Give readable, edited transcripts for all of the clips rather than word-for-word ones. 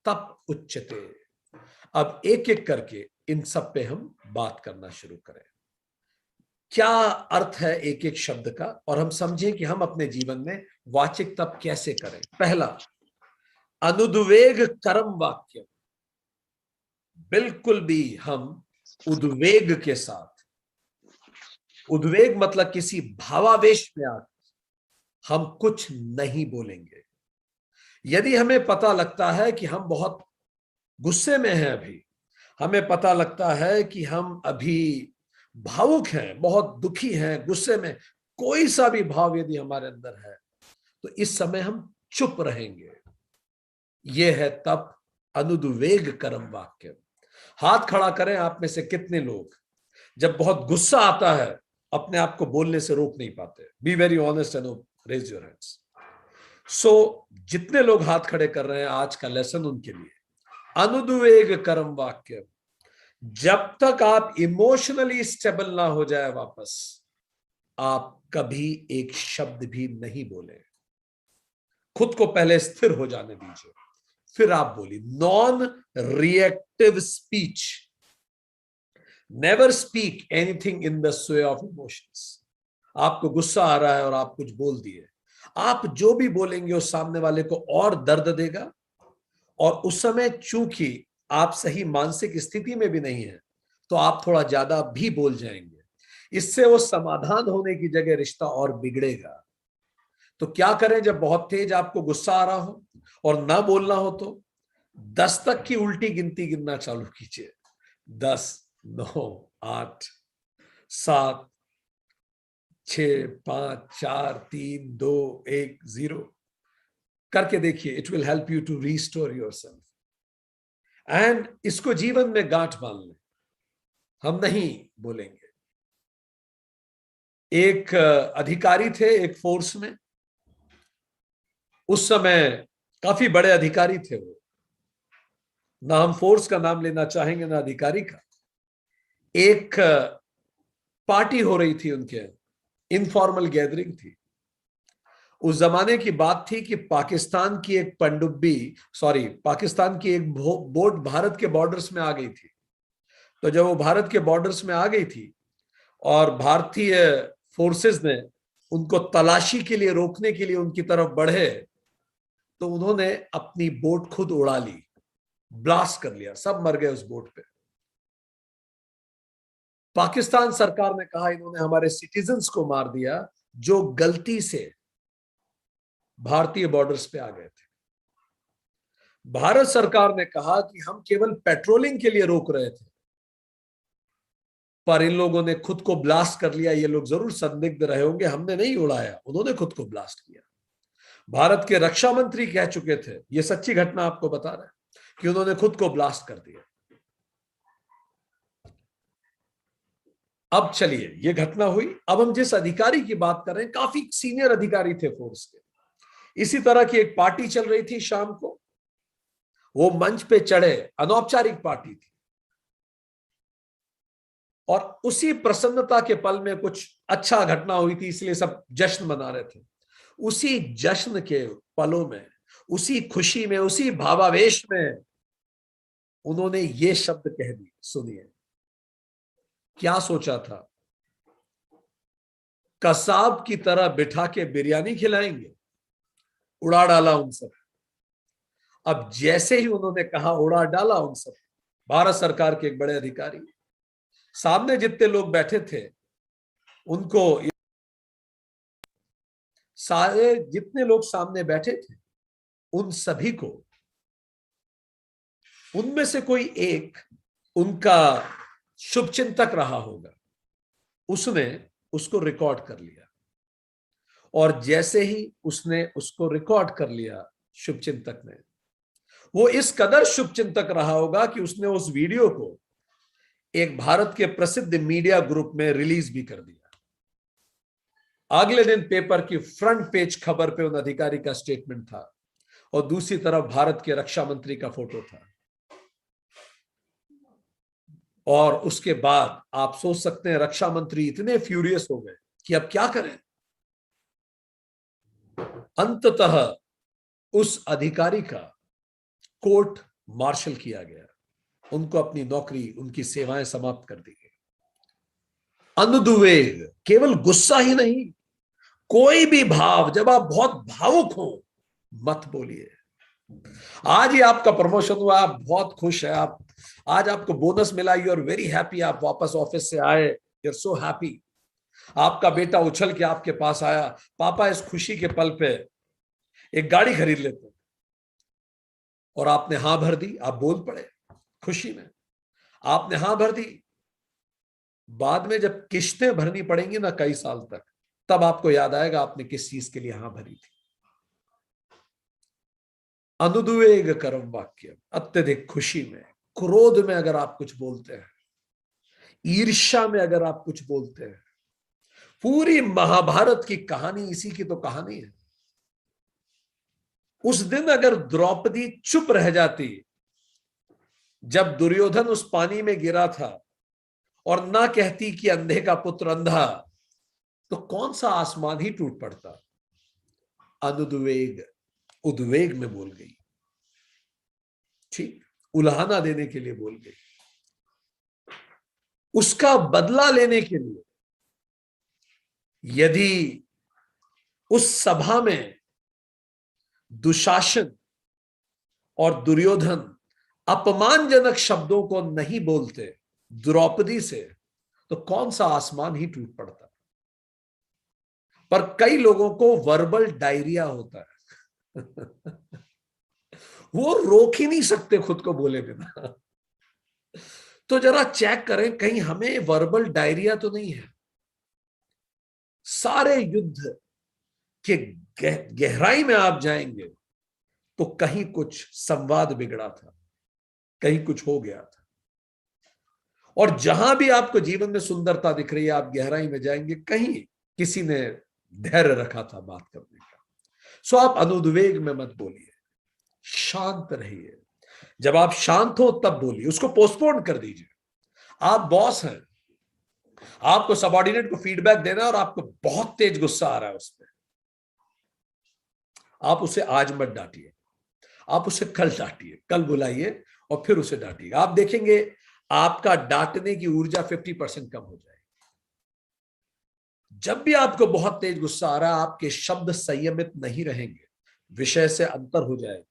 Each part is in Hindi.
तप उच्यते। अब एक एक करके इन सब पे हम बात करना शुरू करें। क्या अर्थ है एक एक शब्द का, और हम समझें कि हम अपने जीवन में वाचिक तप कैसे करें। पहला, अनुद्वेग कर्म वाक्य। बिल्कुल भी हम उद्वेग के साथ, उद्वेग मतलब किसी भावावेश में आकर हम कुछ नहीं बोलेंगे। यदि हमें पता लगता है कि हम बहुत गुस्से में हैं, अभी हमें पता लगता है कि हम अभी भावुक हैं, बहुत दुखी हैं, गुस्से में, कोई सा भी भाव यदि हमारे अंदर है, तो इस समय हम चुप रहेंगे। यह है तप, अनुद्वेग कर्म वाक्य। हाथ खड़ा करें आप में से कितने लोग जब बहुत गुस्सा आता है अपने आप को बोलने से रोक नहीं पाते। Be very honest and raise your hands. So जितने लोग हाथ खड़े कर रहे हैं, आज का लेसन उनके लिए। अनुद्वेग कर्म वाक्य। जब तक आप इमोशनली स्टेबल ना हो जाए वापस, आप कभी एक शब्द भी नहीं बोले। खुद को पहले स्थिर हो जाने दीजिए, फिर आप बोलिए। Non reactive speech. Never speak anything in the Sway of emotions. आपको गुस्सा आ रहा है और आप कुछ बोल दिए, आप जो भी बोलेंगे उस सामने वाले को और दर्द देगा, और उस समय चूंकि आप सही मानसिक स्थिति में भी नहीं है, तो आप थोड़ा ज्यादा भी बोल जाएंगे। इससे वो समाधान होने की जगह रिश्ता और बिगड़ेगा। तो क्या करें जब बहुत तेज आपको गुस्सा आ रहा हो और ना बोलना हो, तो 10 तक की उल्टी गिनती गिनना चालू कीजिए। 10, 9, 8, 7, 6, 5, 4, 3, 2, 1, 0 करके देखिए। It will help you to restore yourself. And इसको जीवन में गांठ बांध लें, हम नहीं बोलेंगे। एक अधिकारी थे एक फोर्स में, उस समय काफी बड़े अधिकारी थे वो। ना हम फोर्स का नाम लेना चाहेंगे ना अधिकारी का। एक पार्टी हो रही थी उनके, इनफॉर्मल गैदरिंग थी। उस जमाने की बात थी कि पाकिस्तान की एक पनडुब्बी, सॉरी, पाकिस्तान की एक बोट भारत के बॉर्डर्स में आ गई थी। तो जब वो भारत के बॉर्डर्स में आ गई थी और भारतीय फोर्सेस ने उनको तलाशी के लिए रोकने के लिए उनकी तरफ बढ़े, तो उन्होंने अपनी बोट खुद उड़ा ली, ब्लास्ट कर लिया, सब मर गए उस बोट पे। पाकिस्तान सरकार ने कहा इन्होंने हमारे सिटीजन्स को मार दिया जो गलती से भारतीय बॉर्डर्स पे आ गए थे। भारत सरकार ने कहा कि हम केवल पेट्रोलिंग के लिए रोक रहे थे, पर इन लोगों ने खुद को ब्लास्ट कर लिया। ये लोग जरूर संदिग्ध रहे होंगे, हमने नहीं उड़ाया, उन्होंने खुद को ब्लास्ट किया। भारत के रक्षा मंत्री कह चुके थे, ये सच्ची घटना आपको बता रहे हैं, कि उन्होंने खुद को ब्लास्ट कर दिया। अब चलिए, ये घटना हुई। अब हम जिस अधिकारी की बात कर रहे हैं, काफी सीनियर अधिकारी थे फोर्स के। इसी तरह की एक पार्टी चल रही थी शाम को, वो मंच पे चढ़े, अनौपचारिक पार्टी थी, और उसी प्रसन्नता के पल में कुछ अच्छा घटना हुई थी, इसलिए सब जश्न मना रहे थे। उसी जश्न के पलों में, उसी खुशी में, उसी भावावेश में उन्होंने ये शब्द कह दिए। सुनिए क्या सोचा था। कसाब की तरह बिठा के बिरयानी खिलाएंगे, उड़ा डाला उन सब। अब जैसे ही उन्होंने कहा उड़ा डाला उन सब, भारत सरकार के एक बड़े अधिकारी, सामने जितने लोग बैठे थे उनको, सारे जितने लोग सामने बैठे थे उन सभी को, उनमें से कोई एक उनका शुभचिंतक रहा होगा, उसने उसको रिकॉर्ड कर लिया। और जैसे ही उसने उसको रिकॉर्ड कर लिया, शुभचिंतक ने, वो इस कदर शुभचिंतक रहा होगा कि उसने उस वीडियो को एक भारत के प्रसिद्ध मीडिया ग्रुप में रिलीज भी कर दिया। अगले दिन पेपर की फ्रंट पेज खबर पे उन अधिकारी का स्टेटमेंट था, और दूसरी तरफ भारत के रक्षा मंत्री का फोटो था। और उसके बाद आप सोच सकते हैं रक्षा मंत्री इतने फ्यूरियस हो गए कि अब क्या करें। अंततः उस अधिकारी का कोर्ट मार्शल किया गया, उनको अपनी नौकरी, उनकी सेवाएं समाप्त कर दी गई। अनुद्वेग केवल गुस्सा ही नहीं, कोई भी भाव, जब आप बहुत भावुक हो मत बोलिए। आज ही आपका प्रमोशन हुआ, आप बहुत खुश है, आप आज आपको बोनस मिला, यू आर वेरी हैप्पी, आप वापस ऑफिस से आए, यू आर सो हैप्पी। आपका बेटा उछल के आपके पास आया, पापा इस खुशी के पल पे एक गाड़ी खरीद लेते हैं, और आपने हां भर दी, आप बोल पड़े खुशी में, आपने हां भर दी। बाद में जब किस्तें भरनी पड़ेंगी ना कई साल तक, तब आपको याद आएगा आपने किस चीज के लिए हां भरी थी। अनुद्वेग कर्म वाक्य, अत्यधिक खुशी में, क्रोध में अगर आप कुछ बोलते हैं, ईर्ष्या में अगर आप कुछ बोलते हैं, पूरी महाभारत की कहानी इसी की तो कहानी है। उस दिन अगर द्रौपदी चुप रह जाती जब दुर्योधन उस पानी में गिरा था, और ना कहती कि अंधे का पुत्र अंधा, तो कौन सा आसमान ही टूट पड़ता। अनुद्वेग, उद्वेग में बोल गई, ठीक, उल्हाना देने के लिए बोल गई, उसका बदला लेने के लिए। यदि उस सभा में दुशासन और दुर्योधन अपमानजनक शब्दों को नहीं बोलते द्रौपदी से, तो कौन सा आसमान ही टूट पड़ता। पर कई लोगों को वर्बल डायरिया होता है वो रोक ही नहीं सकते खुद को बोले बिना। तो जरा चेक करें कहीं हमें वर्बल डायरिया तो नहीं है। सारे युद्ध के गहराई में आप जाएंगे तो कहीं कुछ संवाद बिगड़ा था, कहीं कुछ हो गया था। और जहां भी आपको जीवन में सुंदरता दिख रही है, आप गहराई में जाएंगे, कहीं किसी ने धैर्य रखा था बात करने का। सो आप अनुद्वेग में मत बोलिए, शांत रहिए। जब आप शांत हो तब बोलिए, उसको पोस्टपोन कर दीजिए। आप बॉस हैं, आपको सबऑर्डिनेट को फीडबैक देना है और आपको बहुत तेज गुस्सा आ रहा है उस पर, आप उसे आज मत डांटिए, आप उसे कल डांटिए, कल बुलाइए और फिर उसे डांटिए। आप देखेंगे आपका डांटने की ऊर्जा 50% कम हो जाएगी। जब भी आपको बहुत तेज गुस्सा आ रहा है, आपके शब्द संयमित नहीं रहेंगे, विषय से अंतर हो जाएगा,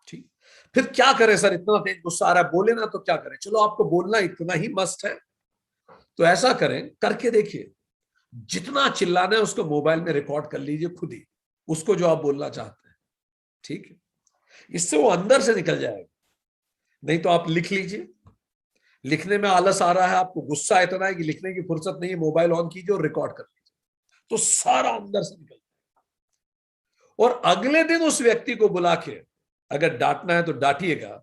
ठीक। फिर क्या करें सर, इतना तेज गुस्सा आ रहा है, बोले ना तो क्या करें। चलो आपको बोलना इतना ही मस्त है तो ऐसा करें, करके देखिए, जितना चिल्लाना है उसको मोबाइल में रिकॉर्ड कर लीजिए खुद ही, उसको जो आप बोलना चाहते हैं, ठीक है। इससे वो अंदर से निकल जाएगा। नहीं तो आप लिख लीजिए, लिखने में आलस आ रहा है, आपको गुस्सा इतना है कि लिखने की फुर्सत नहीं है, मोबाइल ऑन कीजिए और रिकॉर्ड कर लीजिए, तो सारा अंदर से निकल जाएगा। और अगले दिन उस व्यक्ति को बुला के अगर डांटना है तो डांटिएगा।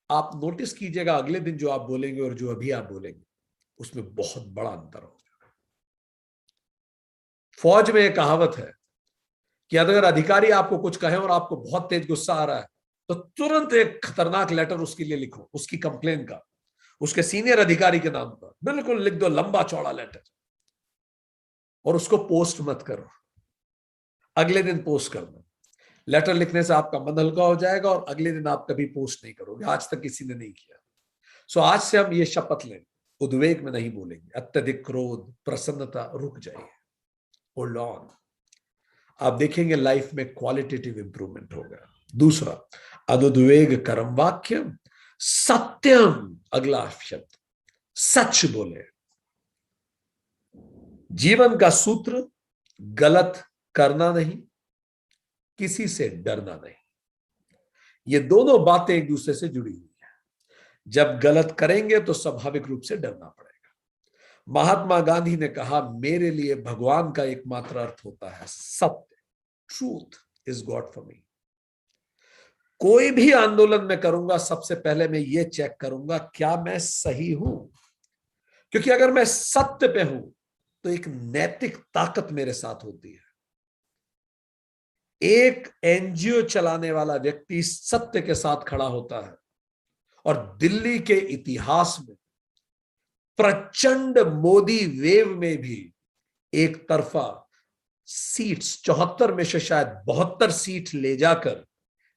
आप नोटिस कीजिएगा अगले दिन जो आप बोलेंगे और जो अभी आप बोलेंगे उसमें बहुत बड़ा अंतर होगा। फौज में एक कहावत है कि अगर अधिकारी आपको कुछ कहे और आपको बहुत तेज गुस्सा आ रहा है, तो तुरंत एक खतरनाक लेटर उसके लिए लिखो, उसकी कंप्लेन का, उसके सीनियर अधिकारी के नाम पर बिल्कुल लिख दो, लंबा चौड़ा लेटर, और उसको पोस्ट मत करो, अगले दिन पोस्ट कर दो। लेटर लिखने से आपका मन हल्का हो जाएगा और अगले दिन आप कभी पोस्ट नहीं करोगे, आज तक किसी ने नहीं किया। सो आज से हम ये शपथ लें, उद्वेग में नहीं बोलेंगे, अत्यधिक क्रोध, प्रसन्नता, रुक जाइए, होल्ड ऑन। आप देखेंगे लाइफ में क्वालिटेटिव इंप्रूवमेंट होगा। दूसरा, अनुद्वेग कर्म वाक्य, सत्यम, अगला शब्द, सच बोले। जीवन का सूत्र, गलत करना नहीं, किसी से डरना नहीं। ये दोनों बातें एक दूसरे से जुड़ी हुई है। जब गलत करेंगे तो स्वाभाविक रूप से डरना पड़ेगा। महात्मा गांधी ने कहा, मेरे लिए भगवान का एकमात्र अर्थ होता है सत्य, truth is God for me. कोई भी आंदोलन में करूंगा, सबसे पहले मैं ये चेक करूंगा क्या मैं सही हूं, क्योंकि अगर मैं सत्य पे हूं तो एक नैतिक ताकत मेरे साथ होती है। एक एनजीओ चलाने वाला व्यक्ति सत्य के साथ खड़ा होता है, और दिल्ली के इतिहास में प्रचंड मोदी वेव में भी एक तरफा सीट्स, 74 में से शायद 72 सीट ले जाकर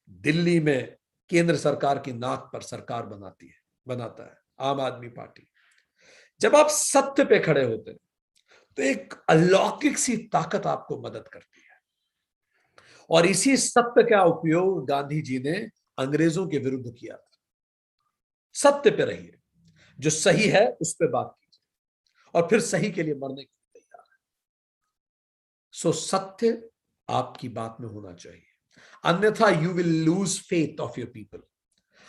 दिल्ली में केंद्र सरकार की नाक पर सरकार बनाता है आम आदमी पार्टी। जब आप सत्य पे खड़े होते हैं तो एक अलौकिक सी ताकत आपको मदद करती है, और इसी सत्य का उपयोग गांधी जी ने अंग्रेजों के विरुद्ध किया था। सत्य पे रहिए, जो सही है उस पर बात कीजिए, और फिर सही के लिए मरने के लिए तैयार है। सो सत्य आपकी बात में होना चाहिए, अन्यथा you will lose faith of your people.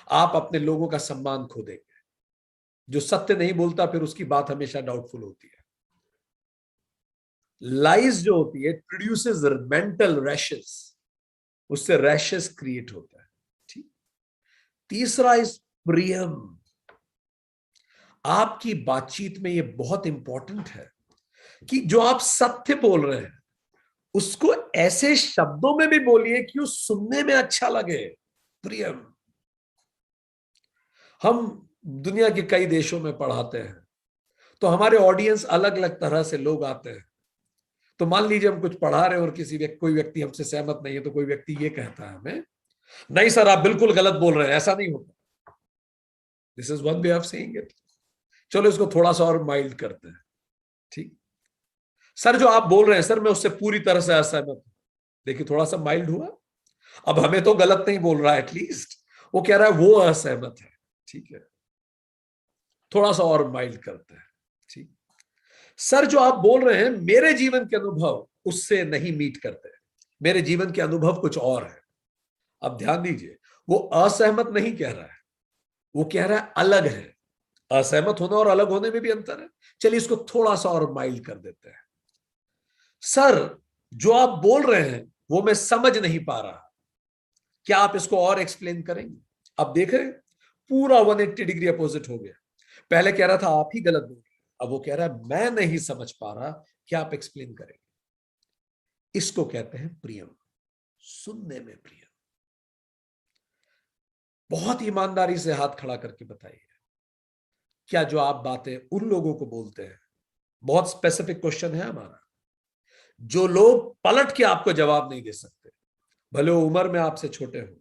आप अपने लोगों का सम्मान खो देंगे। जो सत्य नहीं बोलता फिर उसकी बात हमेशा डाउटफुल होती है। लाइज जो होती है प्रोड्यूसेस मेंटल रैशेस, उससे रैशेस क्रिएट होता है। ठीक। तीसरा इज प्रियम। आपकी बातचीत में यह बहुत इंपॉर्टेंट है कि जो आप सत्य बोल रहे हैं उसको ऐसे शब्दों में भी बोलिए कि वो सुनने में अच्छा लगे। प्रियम। हम दुनिया के कई देशों में पढ़ाते हैं, तो हमारे ऑडियंस अलग अलग तरह से लोग आते हैं। तो मान लीजिए हम कुछ पढ़ा रहे हैं और कोई व्यक्ति हमसे सहमत नहीं है, तो कोई व्यक्ति ये कहता है हमें, नहीं सर आप बिल्कुल गलत बोल रहे हैं, ऐसा नहीं होता। This is one way of saying it. चलो इसको थोड़ा सा और माइल्ड करते हैं। ठीक। सर जो आप बोल रहे हैं सर मैं उससे पूरी तरह से असहमत हूं। देखिए थोड़ा सा माइल्ड हुआ। अब हमें तो गलत नहीं बोल रहा है, एटलीस्ट वो कह रहा है वो असहमत है। ठीक है, थोड़ा सा और माइल्ड करते हैं। ठीक। सर जो आप बोल रहे हैं मेरे जीवन के अनुभव उससे नहीं मीट करते, मेरे जीवन के अनुभव कुछ और है। अब ध्यान दीजिए, वो असहमत नहीं कह रहा है, वो कह रहा है अलग है। असहमत होना और अलग होने में भी अंतर है। चलिए इसको थोड़ा सा और माइल्ड कर देते हैं। सर जो आप बोल रहे हैं वो मैं समझ नहीं पा रहा, क्या आप इसको और एक्सप्लेन करेंगे? अब देख रहे हैं, पूरा 180 डिग्री अपोजिट हो गया। पहले कह रहा था आप ही गलत बोल रहे हैं, अब वो कह रहा है मैं नहीं समझ पा रहा, क्या आप एक्सप्लेन करेंगे? इसको कहते हैं प्रियम, सुनने में प्रियम। बहुत ईमानदारी से हाथ खड़ा करके बताइए, क्या जो आप बातें उन लोगों को बोलते हैं, बहुत स्पेसिफिक क्वेश्चन है हमारा, जो लोग पलट के आपको जवाब नहीं दे सकते, भले उम्र में आपसे छोटे हो,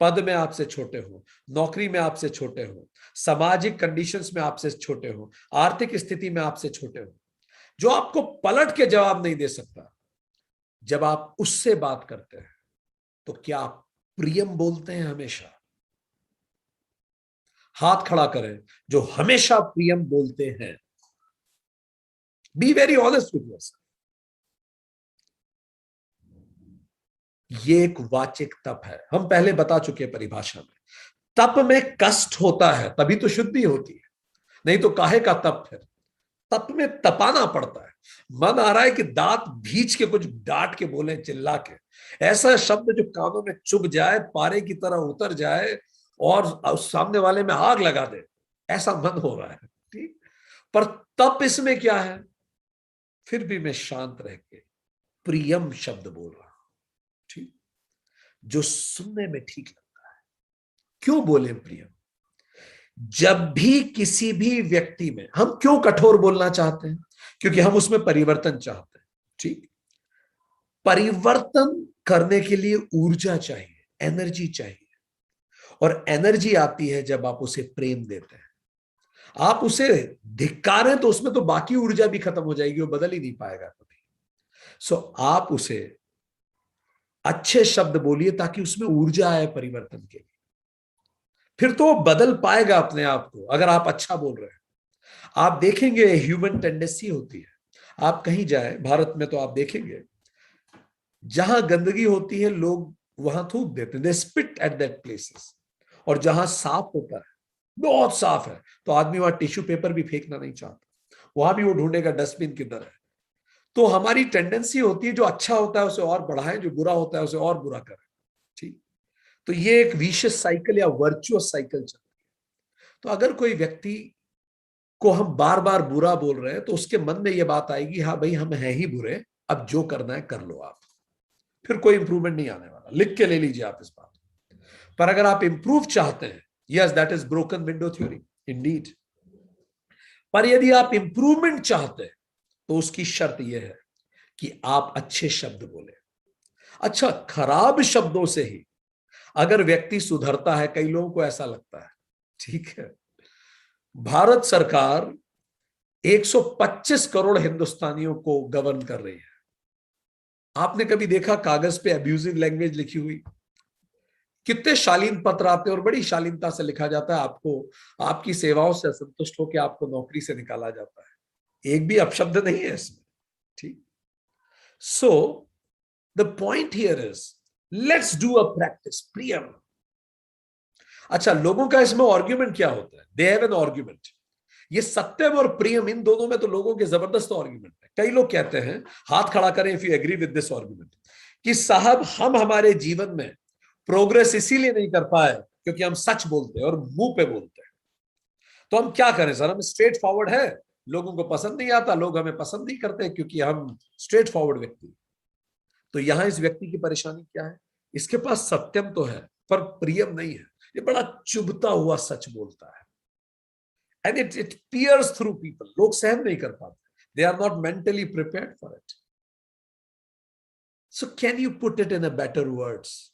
पद में आपसे छोटे हो, नौकरी में आपसे छोटे हो, सामाजिक कंडीशंस में आपसे छोटे हो, आर्थिक स्थिति में आपसे छोटे हो, जो आपको पलट के जवाब नहीं दे सकता, जब आप उससे बात करते हैं तो क्या आप प्रियम बोलते हैं? हमेशा हाथ खड़ा करें जो हमेशा प्रियम बोलते हैं। B very honest with yourself. ये एक वाचिक तप है, हम पहले बता चुके हैं परिभाषा में। तप में कष्ट होता है तभी तो शुद्धि होती है, नहीं तो काहे का तप? फिर तप में तपाना पड़ता है। मन आ रहा है कि दांत भींच के कुछ डांट के बोले, चिल्ला के, ऐसा शब्द जो कानों में चुभ जाए, पारे की तरह उतर जाए और उस सामने वाले में आग लगा दे, ऐसा मन हो रहा है। ठीक। पर तप इसमें क्या है? फिर भी मैं शांत रह के प्रियम शब्द बोल रहा हूं। ठीक। जो सुनने में ठीक लगता है। क्यों बोले प्रियम? जब भी किसी भी व्यक्ति में, हम क्यों कठोर बोलना चाहते हैं? क्योंकि हम उसमें परिवर्तन चाहते हैं। ठीक। परिवर्तन करने के लिए ऊर्जा चाहिए, एनर्जी चाहिए, और एनर्जी आती है जब आप उसे प्रेम देते हैं। आप उसे धिक्कारें तो उसमें तो बाकी ऊर्जा भी खत्म हो जाएगी, वो बदल ही नहीं पाएगा कभी। सो आप उसे अच्छे शब्द बोलिए ताकि उसमें ऊर्जा आए परिवर्तन के लिए, फिर तो वो बदल पाएगा अपने आप को। अगर आप अच्छा बोल रहे हैं, आप देखेंगे ह्यूमन टेंडेंसी होती है, आप कहीं जाए भारत में तो आप देखेंगे जहां गंदगी होती है लोग वहां थूक देते हैं, दे स्पिट एट दैट प्लेसेस। और जहां साफ होता है, बहुत साफ है, तो आदमी वहां टिश्यू पेपर भी फेंकना नहीं चाहता, वहां भी वो ढूंढेगा डस्टबिन किधर है। तो हमारी टेंडेंसी होती है जो अच्छा होता है उसे और बढ़ाएं, जो बुरा होता है उसे और बुरा करें। ठीक। तो ये एक विशियस साइकिल या वर्चुअस साइकिल चलती है। तो अगर कोई व्यक्ति को हम बार बार बुरा बोल रहे हैं तो उसके मन में यह बात आएगी, हाँ भाई हम हैं ही बुरे, अब जो करना है कर लो आप, फिर कोई इंप्रूवमेंट नहीं आने वाला। लिख के ले लीजिए आप इस बात। पर अगर आप इंप्रूव चाहते हैं, yes that is broken window theory Indeed. पर यदि आप इंप्रूवमेंट चाहते हैं तो उसकी शर्त यह है कि आप अच्छे शब्द बोले। अच्छा, खराब शब्दों से ही अगर व्यक्ति सुधरता है, कई लोगों को ऐसा लगता है, ठीक है, भारत सरकार 125 करोड़ हिंदुस्तानियों को गवर्न कर रही है। आपने कभी देखा कागज पे अब्यूजिव लैंग्वेज लिखी हुई? कितने शालीन पत्र आते हैं और बड़ी शालीनता से लिखा जाता है, आपको आपकी सेवाओं से असंतुष्ट होकर आपको नौकरी से निकाला जाता है, एक भी अपशब्द नहीं है इसमें, ठीक। So the point here is, let's do a practice Priyam. अच्छा, लोगों का इसमें आर्ग्यूमेंट क्या होता है? They have an argument. ये सत्यम और प्रियम, इन दोनों में तो लोगों के जबरदस्त आर्ग्यूमेंट है। कई लोग कहते हैं, हाथ खड़ा करें if you agree with this argument, कि साहब हम हमारे जीवन में प्रोग्रेस इसीलिए नहीं कर पाए क्योंकि हम सच बोलते हैं और मुंह पे बोलते हैं। तो हम क्या करें सर? हम स्ट्रेट फॉरवर्ड है, लोगों को पसंद नहीं आता, लोग हमें पसंद नहीं करते क्योंकि हम स्ट्रेट फॉरवर्ड व्यक्ति। तो यहां इस व्यक्ति की परेशानी क्या है? इसके पास सत्यम तो है पर प्रियम नहीं है। ये बड़ा चुभता हुआ सच बोलता है, and it pierce through people. लोग सहन नहीं कर पाते, they are not mentally prepared for it. So can you put it in a better words?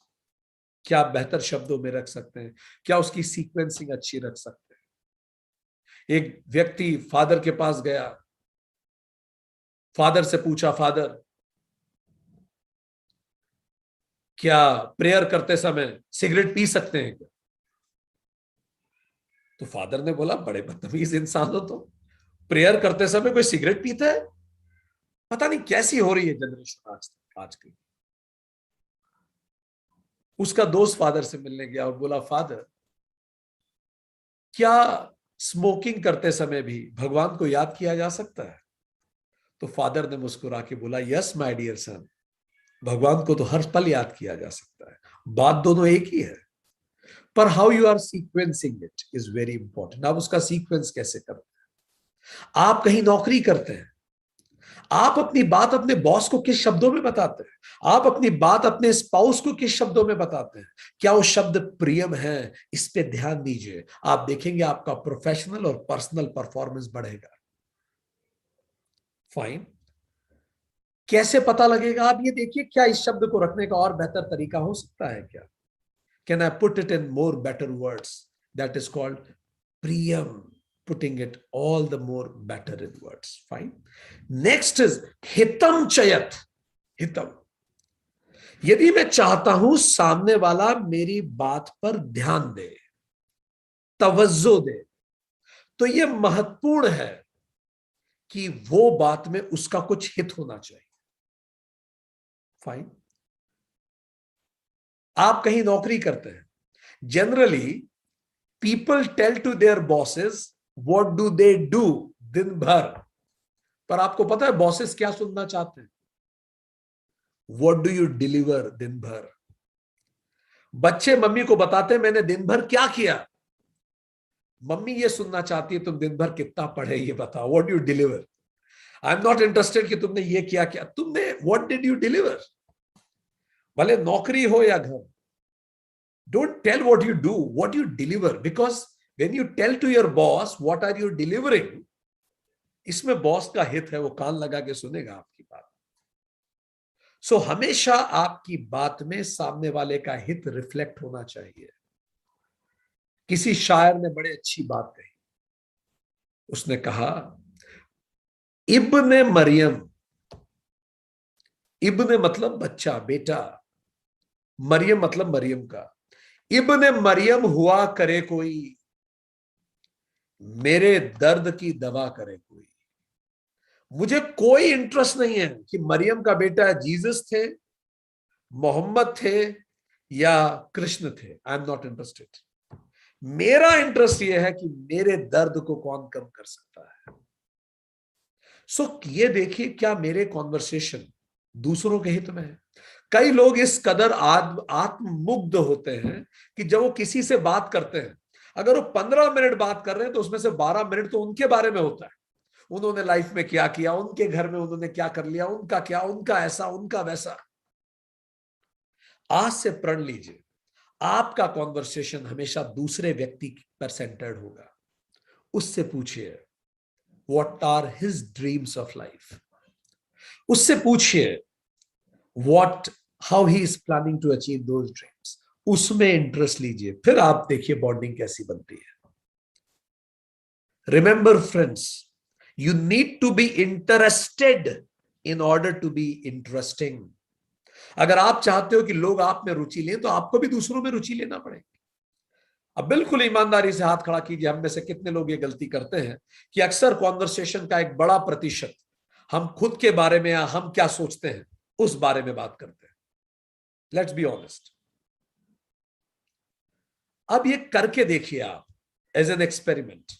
क्या आप बेहतर शब्दों में रख सकते हैं? क्या उसकी सीक्वेंसिंग अच्छी रख सकते हैं? एक व्यक्ति फादर के पास गया, फादर से पूछा, फादर क्या प्रेयर करते समय सिगरेट पी सकते हैं क्या? तो फादर ने बोला, बड़े बदतमीज इंसान हो तो, प्रेयर करते समय कोई सिगरेट पीता है? पता नहीं कैसी हो रही है जनरेशन आज की। उसका दोस्त फादर से मिलने गया और बोला, फादर क्या स्मोकिंग करते समय भी भगवान को याद किया जा सकता है? तो फादर ने मुस्कुरा के बोला, यस माय डियर सन, भगवान को तो हर पल याद किया जा सकता है, बात दोनों एक ही है, पर how you are sequencing it is very important. आप उसका सीक्वेंस कैसे करते हैं? आप कहीं नौकरी करते हैं, आप अपनी बात अपने बॉस को किस शब्दों में बताते हैं? आप अपनी बात अपने स्पाउस को किस शब्दों में बताते हैं? क्या वो शब्द प्रियम है? इस पे ध्यान दीजिए, आप देखेंगे आपका प्रोफेशनल और पर्सनल परफॉर्मेंस बढ़ेगा। फाइन, कैसे पता लगेगा? आप ये देखिए, क्या इस शब्द को रखने का और बेहतर तरीका हो सकता है क्या? Can I put it in more better words? That is called Priyam, putting it all the more better in words. Fine. Next is hitam chayat. हितम, यदि मैं चाहता हूं सामने वाला मेरी बात पर ध्यान दे, तवज्जो दे, तो यह महत्वपूर्ण है कि वो बात में उसका कुछ हित होना चाहिए। फाइन, आप कहीं नौकरी करते हैं, generally people tell to their bosses what do they do दिन भर, पर आपको पता है बॉसेस क्या सुनना चाहते हैं? व्हाट डू यू डिलीवर दिन भर। बच्चे मम्मी को बताते हैं मैंने दिन भर क्या किया, मम्मी ये सुनना चाहती है तुम दिन भर कितना पढ़े ये बताओ, what you deliver. I am not interested कि तुमने ये किया, क्या तुमने, व्हाट डिड यू डिलीवर। भले नौकरी हो या घर, don't tell what you do, what you deliver, because when you tell to your boss what are you delivering, इसमें बॉस का हित है, वो कान लगा के सुनेगा आपकी बात। सो हमेशा आपकी बात में सामने वाले का हित रिफ्लेक्ट होना चाहिए। किसी शायर ने बड़े अच्छी बात कही, उसने कहा, इब्ने मरियम, इब्ने मतलब बच्चा, बेटा, मरियम मतलब मरियम का, इब्ने मरियम हुआ करे कोई, मेरे दर्द की दवा करे कोई। मुझे कोई इंटरेस्ट नहीं है कि मरियम का बेटा जीसस थे, मोहम्मद थे या कृष्ण थे, आई एम नॉट इंटरेस्टेड। मेरा इंटरेस्ट यह है कि मेरे दर्द को कौन कम कर सकता है। सो ये देखिए, क्या मेरे कॉन्वर्सेशन दूसरों के हित में है? कई लोग इस कदर आत्ममुग्ध होते हैं कि जब वो किसी से बात करते हैं, अगर वो 15 मिनट बात कर रहे हैं तो उसमें से 12 मिनट तो उनके बारे में होता है, उन्होंने लाइफ में क्या किया, उनके घर में उन्होंने क्या कर लिया, उनका क्या, उनका ऐसा, उनका वैसा। आज से प्रण लीजिए, आपका कॉन्वर्सेशन हमेशा दूसरे व्यक्ति पर सेंटर्ड होगा। उससे पूछिए what are his dreams of life, उससे पूछिए what, how he is planning to achieve those dreams, उसमें इंटरेस्ट लीजिए, फिर आप देखिए बॉन्डिंग कैसी बनती है। Remember friends, you need to be interested in order to be interesting. अगर आप चाहते हो कि लोग आप में रुचि लें, तो आपको भी दूसरों में रुचि लेना पड़ेगा। अब बिल्कुल ईमानदारी से हाथ खड़ा कीजिए, हम में से कितने लोग ये गलती करते हैं कि अक्सर कॉन्वर्सेशन का एक बड़ा प्रतिशत हम खुद के बारे में या हम क्या सोचते हैं उस बारे में बात करते हैं। Let's be honest. अब ये करके देखिए आप एज एन एक्सपेरिमेंट।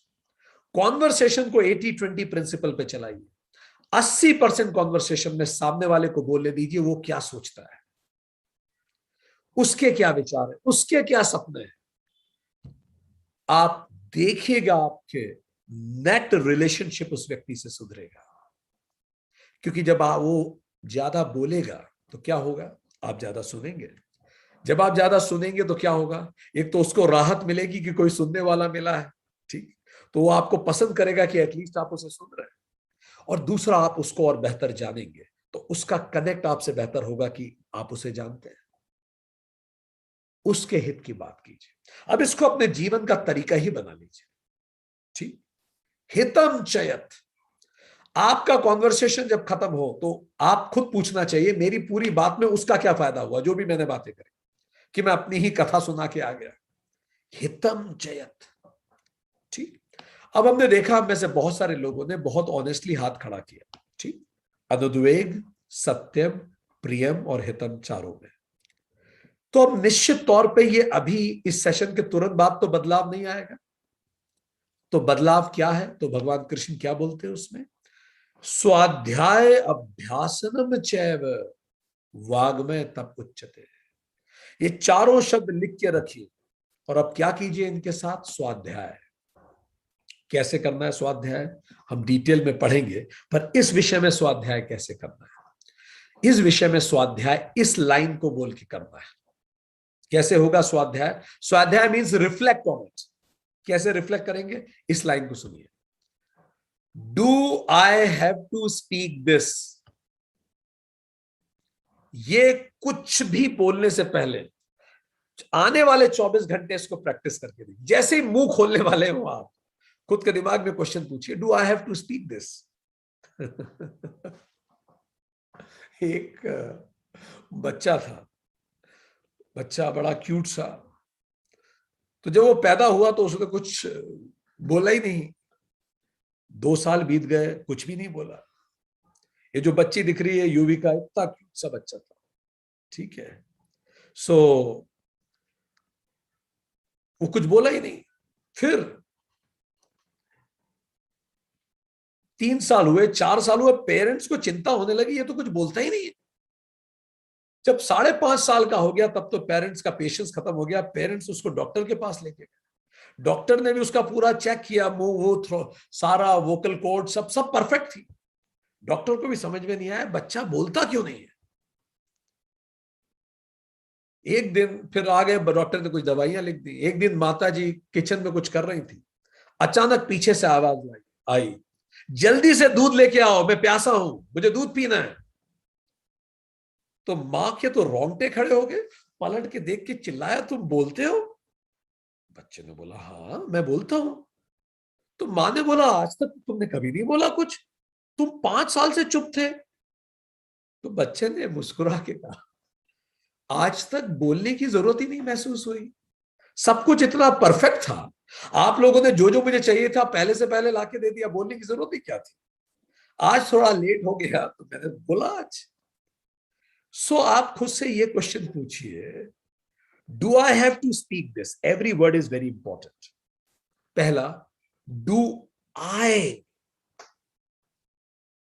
कॉन्वर्सेशन को 80-20 प्रिंसिपल पे चलाइए। 80% कॉन्वर्सेशन में सामने वाले को बोलने दीजिए वो क्या सोचता है, उसके क्या विचार है, उसके क्या सपने हैं। आप देखिएगा आपके नेट रिलेशनशिप उस व्यक्ति से सुधरेगा। क्योंकि जब वो ज्यादा बोलेगा तो क्या होगा, आप ज्यादा सुनेंगे। जब आप ज्यादा सुनेंगे तो क्या होगा, एक तो उसको राहत मिलेगी कि कोई सुनने वाला मिला है, ठीक, तो वो आपको पसंद करेगा कि एटलीस्ट आप उसे सुन रहे हैं। और दूसरा, आप उसको और बेहतर जानेंगे तो उसका कनेक्ट आपसे बेहतर होगा कि आप उसे जानते हैं। उसके हित की बात कीजिए। अब इसको अपने जीवन का तरीका ही बना लीजिए, ठीक। हितम चयत। आपका कॉन्वर्सेशन जब खत्म हो तो आप खुद पूछना चाहिए, मेरी पूरी बात में उसका क्या फायदा हुआ, जो भी मैंने बातें करी, कि मैं अपनी ही कथा सुना के आ गया। हितम चयत, ठीक। अब हमने देखा, हम में से बहुत सारे लोगों ने बहुत ऑनेस्टली हाथ खड़ा किया, ठीक। अनुद्वेग, सत्यम, प्रियम और हितम, चारों में। तो अब निश्चित तौर पे ये अभी इस सेशन के तुरंत बाद तो बदलाव नहीं आएगा। तो बदलाव क्या है, तो भगवान कृष्ण क्या बोलते हैं उसमें, स्वाध्याय अभ्यासनम चैव वाग्मय तप उच्चते। ये चारों शब्द लिख के रखिए और अब क्या कीजिए इनके साथ, स्वाध्याय। कैसे करना है स्वाध्याय, हम डिटेल में पढ़ेंगे, पर इस विषय में स्वाध्याय कैसे करना है, इस विषय में स्वाध्याय इस लाइन को बोल के करना है। कैसे होगा स्वाध्याय, स्वाध्याय मीन्स रिफ्लेक्ट ऑन इट। कैसे रिफ्लेक्ट करेंगे, इस लाइन को सुनिए। Do I have to speak this. ये कुछ भी बोलने से पहले आने वाले 24 घंटे इसको प्रैक्टिस करके देखिए। जैसे ही मुंह खोलने वाले हो आप, खुद के दिमाग में क्वेश्चन पूछिए, do I have to speak this. एक बच्चा था, बच्चा बड़ा क्यूट सा। तो जब वो पैदा हुआ तो उसने कुछ बोला ही नहीं। 2 साल बीत गए, कुछ भी नहीं बोला। ये जो बच्ची दिख रही है युविका, इतना क्यूट सा बच्चा था, ठीक है। सो वो कुछ बोला ही नहीं। फिर 3 साल हुए, 4 साल हुए, पेरेंट्स को चिंता होने लगी, ये तो कुछ बोलता ही नहीं है। जब 5.5 साल का हो गया तब तो पेरेंट्स का पेशेंस खत्म हो गया। पेरेंट्स उसको डॉक्टर के पास लेके गए। डॉक्टर ने भी उसका पूरा चेक किया, मुंह वो सारा वोकल कॉर्ड सब सब परफेक्ट थी। डॉक्टर को भी समझ में नहीं आया बच्चा बोलता क्यों नहीं है। एक दिन फिर आ गए, डॉक्टर ने कुछ दवाइयां लिख दी। एक दिन माता जी किचन में कुछ कर रही थी, अचानक पीछे से आवाज आई, जल्दी से दूध लेके आओ, मैं प्यासा हूं, मुझे दूध पीना है। तो मां के तो रोंगटे खड़े हो गए, पलट के देख के चिल्लाया, तुम बोलते हो? बच्चे ने बोला, हाँ मैं बोलता हूं। तो मां ने बोला, आज तक तुमने कभी नहीं बोला कुछ, तुम 5 साल से चुप थे। तो बच्चे ने मुस्कुरा के कहा, आज तक बोलने की जरूरत ही नहीं महसूस हुई, सब कुछ इतना परफेक्ट था। आप लोगों ने जो जो मुझे चाहिए था पहले से पहले लाके दे दिया, बोलने की जरूरत ही क्या थी। आज थोड़ा लेट हो गया तो मैंने बोला आज। सो आप खुद से ये क्वेश्चन पूछिए, do I have to speak this. Every word is very important. पहला, डू आई।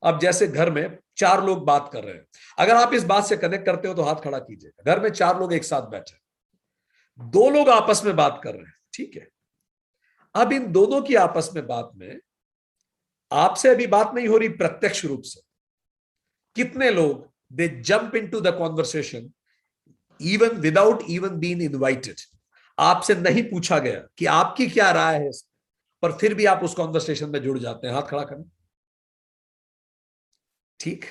अब जैसे घर में 4 लोग बात कर रहे हैं, अगर आप इस बात से कनेक्ट करते हो तो हाथ खड़ा कीजिएगा। घर में 4 लोग एक साथ बैठे, 2 लोग आपस में बात कर रहे हैं, ठीक है। अब इन दोनों की आपस में बात में आपसे अभी बात नहीं हो रही प्रत्यक्ष रूप से। कितने लोग they jump into the conversation even without even being invited. आपसे नहीं पूछा गया कि आपकी क्या राय है इस पर फिर भी आप उस कॉन्वर्सेशन में जुड़ जाते हैं। हाथ खड़ा करें, ठीक।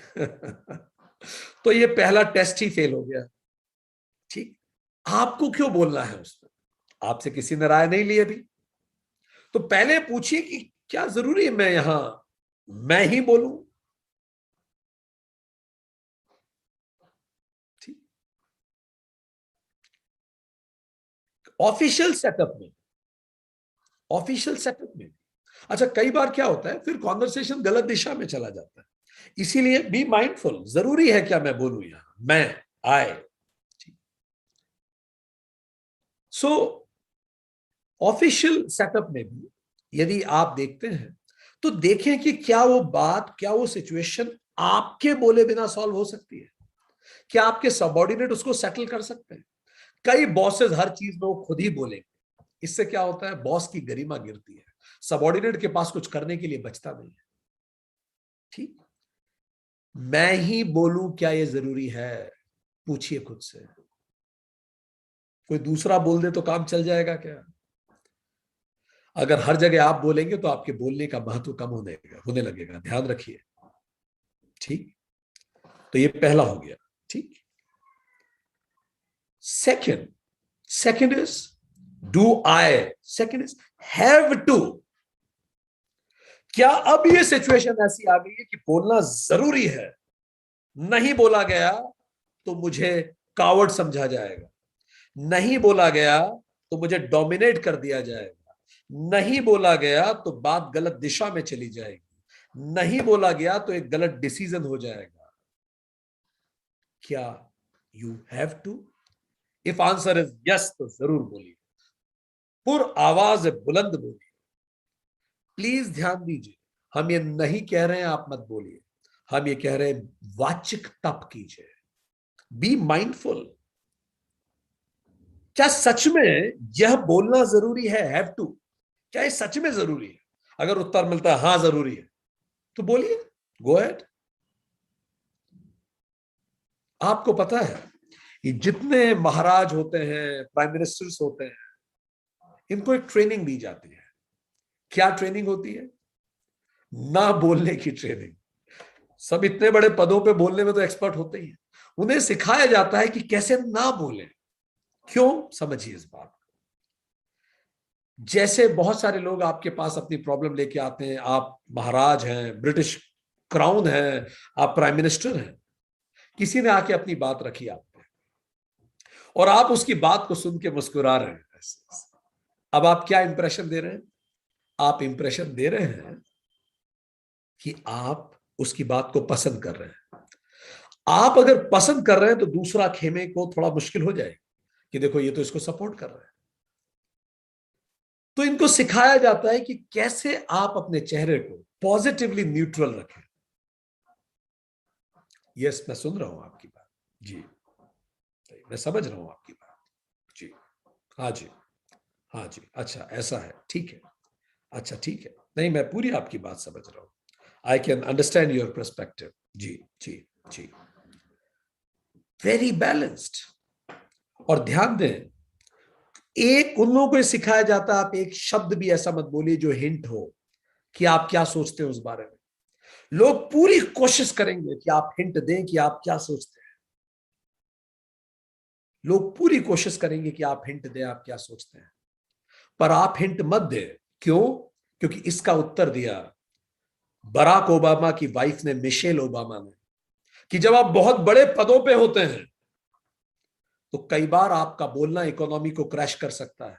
तो ये पहला टेस्ट ही फेल हो गया, ठीक। आपको क्यों बोलना है उसमें? आपसे किसी ने राय नहीं ली अभी, तो पहले पूछिए कि क्या जरूरी है मैं यहां मैं ही बोलूं? ठीक। ऑफिशियल सेटअप में, ऑफिशियल सेटअप में, अच्छा कई बार क्या होता है, फिर कॉन्वर्सेशन गलत दिशा में चला जाता है। इसीलिए बी माइंडफुल, जरूरी है क्या मैं बोलूं यहां मैं आए। सो ऑफिशियल सेटअप में भी यदि आप देखते हैं तो देखें कि क्या वो बात, क्या वो सिचुएशन आपके बोले बिना सॉल्व हो सकती है? क्या आपके सबऑर्डिनेट उसको सेटल कर सकते हैं? कई बॉसेस हर चीज में वो खुद ही बोलेंगे, इससे क्या होता है, बॉस की गरिमा गिरती है, सबऑर्डिनेट के पास कुछ करने के लिए बचता नहीं है। ठीक। मैं ही बोलूं क्या ये जरूरी है? पूछिए खुद से। कोई दूसरा बोल दे तो काम चल जाएगा क्या? अगर हर जगह आप बोलेंगे तो आपके बोलने का महत्व कम होने लगेगा, ध्यान रखिए। ठीक। तो ये पहला हो गया। ठीक। Second, second is do I, second is have to. क्या अब ये सिचुएशन ऐसी आ गई है कि बोलना जरूरी है, नहीं बोला गया तो मुझे कावर्ड समझा जाएगा, नहीं बोला गया तो मुझे डोमिनेट कर दिया जाएगा, नहीं बोला गया तो बात गलत दिशा में चली जाएगी, नहीं बोला गया तो एक गलत डिसीजन हो जाएगा? क्या you have to? If answer is yes तो जरूर बोलिए, पुर आवाज बुलंद बोलिए। प्लीज ध्यान दीजिए, हम ये नहीं कह रहे हैं आप मत बोलिए, हम ये कह रहे हैं वाचिक तप कीजिए, बी माइंडफुल। क्या सच में यह बोलना जरूरी है, हैव टू? क्या ये सच में जरूरी है? अगर उत्तर मिलता है हां जरूरी है तो बोलिए, गो अहेड। आपको पता है कि जितने महाराज होते हैं, प्राइम मिनिस्टर्स होते हैं, इनको एक ट्रेनिंग दी जाती है। क्या ट्रेनिंग होती है? ना बोलने की ट्रेनिंग। सब इतने बड़े पदों पे बोलने में तो एक्सपर्ट होते ही हैं, उन्हें सिखाया जाता है कि कैसे ना बोले। क्यों? समझिए इस बात। जैसे बहुत सारे लोग आपके पास अपनी प्रॉब्लम लेके आते हैं, आप महाराज हैं, ब्रिटिश क्राउन है, आप प्राइम मिनिस्टर हैं, किसी ने आके अपनी बात रखी आप पे और आप उसकी बात को सुन के मुस्कुरा रहे हैं। अब आप क्या इंप्रेशन दे रहे हैं? आप इंप्रेशन दे रहे हैं कि आप उसकी बात को पसंद कर रहे हैं। आप अगर पसंद कर रहे हैं तो दूसरा खेमे को थोड़ा मुश्किल हो जाएगा कि देखो ये तो इसको सपोर्ट कर रहा है। तो इनको सिखाया जाता है कि कैसे आप अपने चेहरे को पॉजिटिवली न्यूट्रल रखें। यस, मैं सुन रहा हूं आपकी बात जी, मैं समझ रहा हूं आपकी बात जी। हाँ जी, हाँ जी, अच्छा ऐसा है, ठीक है, अच्छा ठीक है, नहीं मैं पूरी आपकी बात समझ रहा हूं, I can understand your perspective. जी जी जी, वेरी बैलेंस्ड। और ध्यान दें, एक उन लोगों को सिखाया जाता है आप एक शब्द भी ऐसा मत बोलिए जो हिंट हो कि आप क्या सोचते हैं उस बारे में। लोग पूरी कोशिश करेंगे कि आप हिंट दें कि आप क्या सोचते हैं, लोग पूरी कोशिश करेंगे कि आप हिंट दें आप क्या सोचते हैं, पर आप हिंट मत दें। क्यों? क्योंकि इसका उत्तर दिया बराक ओबामा की वाइफ ने, मिशेल ओबामा ने, कि जब आप बहुत बड़े पदों पे होते हैं तो कई बार आपका बोलना इकोनॉमी को क्रैश कर सकता है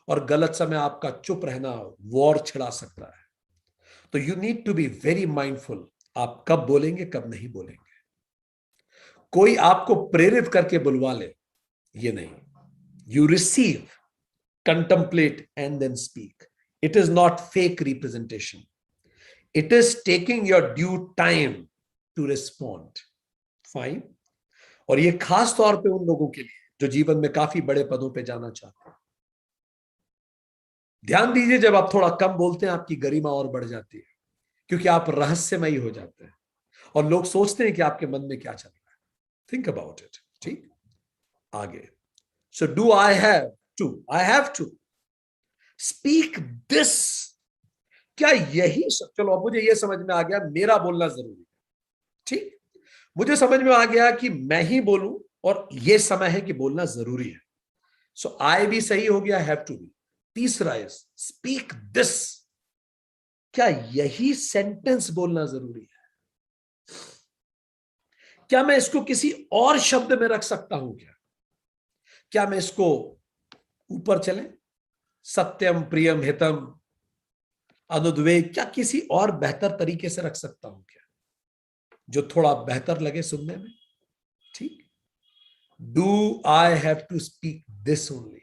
और गलत समय आपका चुप रहना वॉर छिड़ा सकता है। तो you need to be very mindful, आप कब बोलेंगे कब नहीं बोलेंगे। कोई आपको प्रेरित करके बुलवा ले, ये नहीं। You receive, contemplate and then speak. It is not fake representation. It is taking your due time to respond. Fine. और ये खास तौर पे उन लोगों के लिए जो जीवन में काफी बड़े पदों पे जाना चाहते हैं। ध्यान दीजिए, जब आप थोड़ा कम बोलते हैं आपकी गरिमा और बढ़ जाती है, क्योंकि आप रहस्यमयी हो जाते हैं और लोग सोचते हैं कि आपके मन में क्या चल रहा है। Think about it. ठीक, आगे। So do I have to, I have to speak this. क्या यही सब, चलो अब मुझे यह समझ में आ गया मेरा बोलना जरूरी है। ठीक, मुझे समझ में आ गया कि मैं ही बोलूं और ये समय है कि बोलना जरूरी है। सो आई भी सही हो गया, हैव टू बी। तीसरा इज स्पीक दिस। क्या यही सेंटेंस बोलना जरूरी है? क्या मैं इसको किसी और शब्द में रख सकता हूं? क्या मैं इसको ऊपर चले, सत्यम प्रियम हितम अनुद्वेग, क्या किसी और बेहतर तरीके से रख सकता हूं क्या, जो थोड़ा बेहतर लगे सुनने में? ठीक। Do I have to speak this only.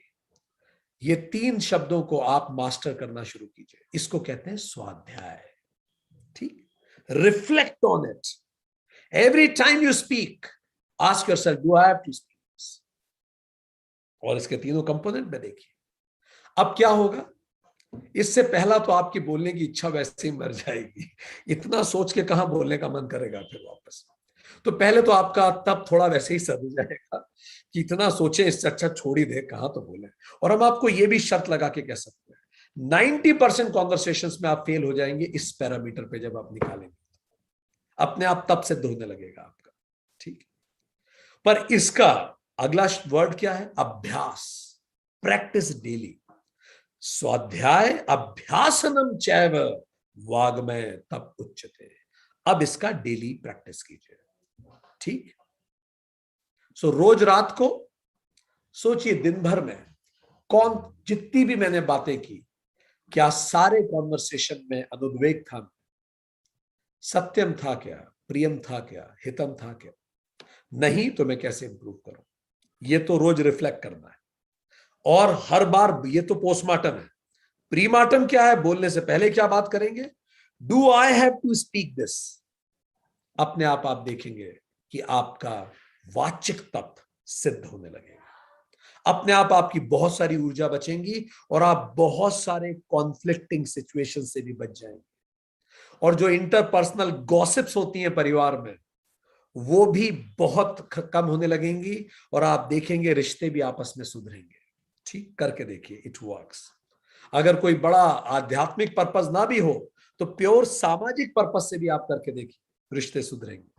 ये 3 शब्दों को आप मास्टर करना शुरू कीजिए। इसको कहते हैं स्वाध्याय। ठीक। Reflect on it every time you speak. Ask yourself, do I have to speak this? और इसके तीनों कंपोनेंट में देखिए। अब क्या होगा, इससे पहला तो आपकी बोलने की इच्छा वैसे ही मर जाएगी। इतना सोच के कहां बोलने का मन करेगा फिर वापस। तो पहले तो आपका तब थोड़ा वैसे ही सद जाएगा कि इतना सोचे, इससे अच्छा छोड़ ही दे, कहां तो बोले। और हम आपको ये भी शर्त लगा के कह सकते हैं 90% कॉन्वर्सेशंस में आप फेल हो जाएंगे इस पैरामीटर पे। जब आप निकालेंगे अपने आप तब सिद्ध होने लगेगा आपका। ठीक। पर इसका अगला वर्ड क्या है? अभ्यास। Practice daily. स्वाध्याय अभ्यासनम चैव वाग्मय तब उच्यते। अब इसका डेली प्रैक्टिस कीजिए। ठीक। सो रोज रात को सोचिए, दिन भर में कौन, जितनी भी मैंने बातें की, क्या सारे कॉन्वर्सेशन में अनुद्वेग था? सत्यम था क्या? प्रियम था क्या? हितम था क्या? नहीं तो मैं कैसे इंप्रूव करूं? ये तो रोज रिफ्लेक्ट करना है। और हर बार, ये तो पोस्टमार्टम है। प्रीमार्टम क्या है? बोलने से पहले क्या बात करेंगे? Do I have to speak this? अपने आप देखेंगे कि आपका वाचिक तत्व सिद्ध होने लगेगा। अपने आप आपकी बहुत सारी ऊर्जा बचेंगी और आप बहुत सारे कॉन्फ्लिक्टिंग सिचुएशन से भी बच जाएंगे। और जो इंटरपर्सनल गॉसिप्स होती हैं परिवार में, वो भी बहुत कम होने लगेंगी और आप देखेंगे रिश्ते भी आपस में सुधरेंगे। ठीक। करके देखिए, इट वर्क्स। अगर कोई बड़ा आध्यात्मिक पर्पस ना भी हो तो प्योर सामाजिक पर्पस से भी आप करके देखिए, रिश्ते सुधरेंगे।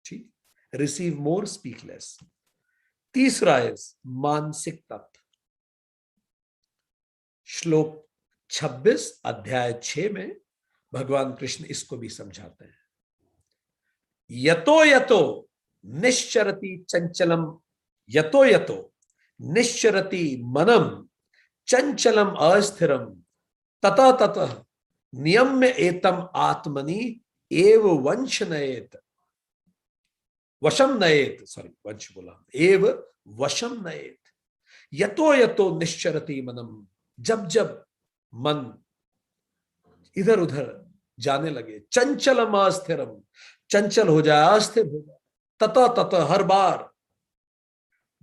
ठीक। रिसीव मोर, स्पीक लेस। तीसरा इज मानसिक तत्व। श्लोक 26 अध्याय 6 में भगवान कृष्ण इसको भी समझाते हैं। यतो यतो निश्चरति चंचलम, यतो यतो निश्चरति मनम चंचलम अस्थिरम ततः ततः नियम्य एतम आत्मनि एव वंश नयेत, वशम नयेत, सॉरी वंश बोला, एव वशम नयेत। यतो यतो निश्चरति मनम, जब जब मन इधर उधर जाने लगे, चंचलम अस्थिरम, चंचल हो जाए, अस्थिर हो जाए, ततः ततः हर बार,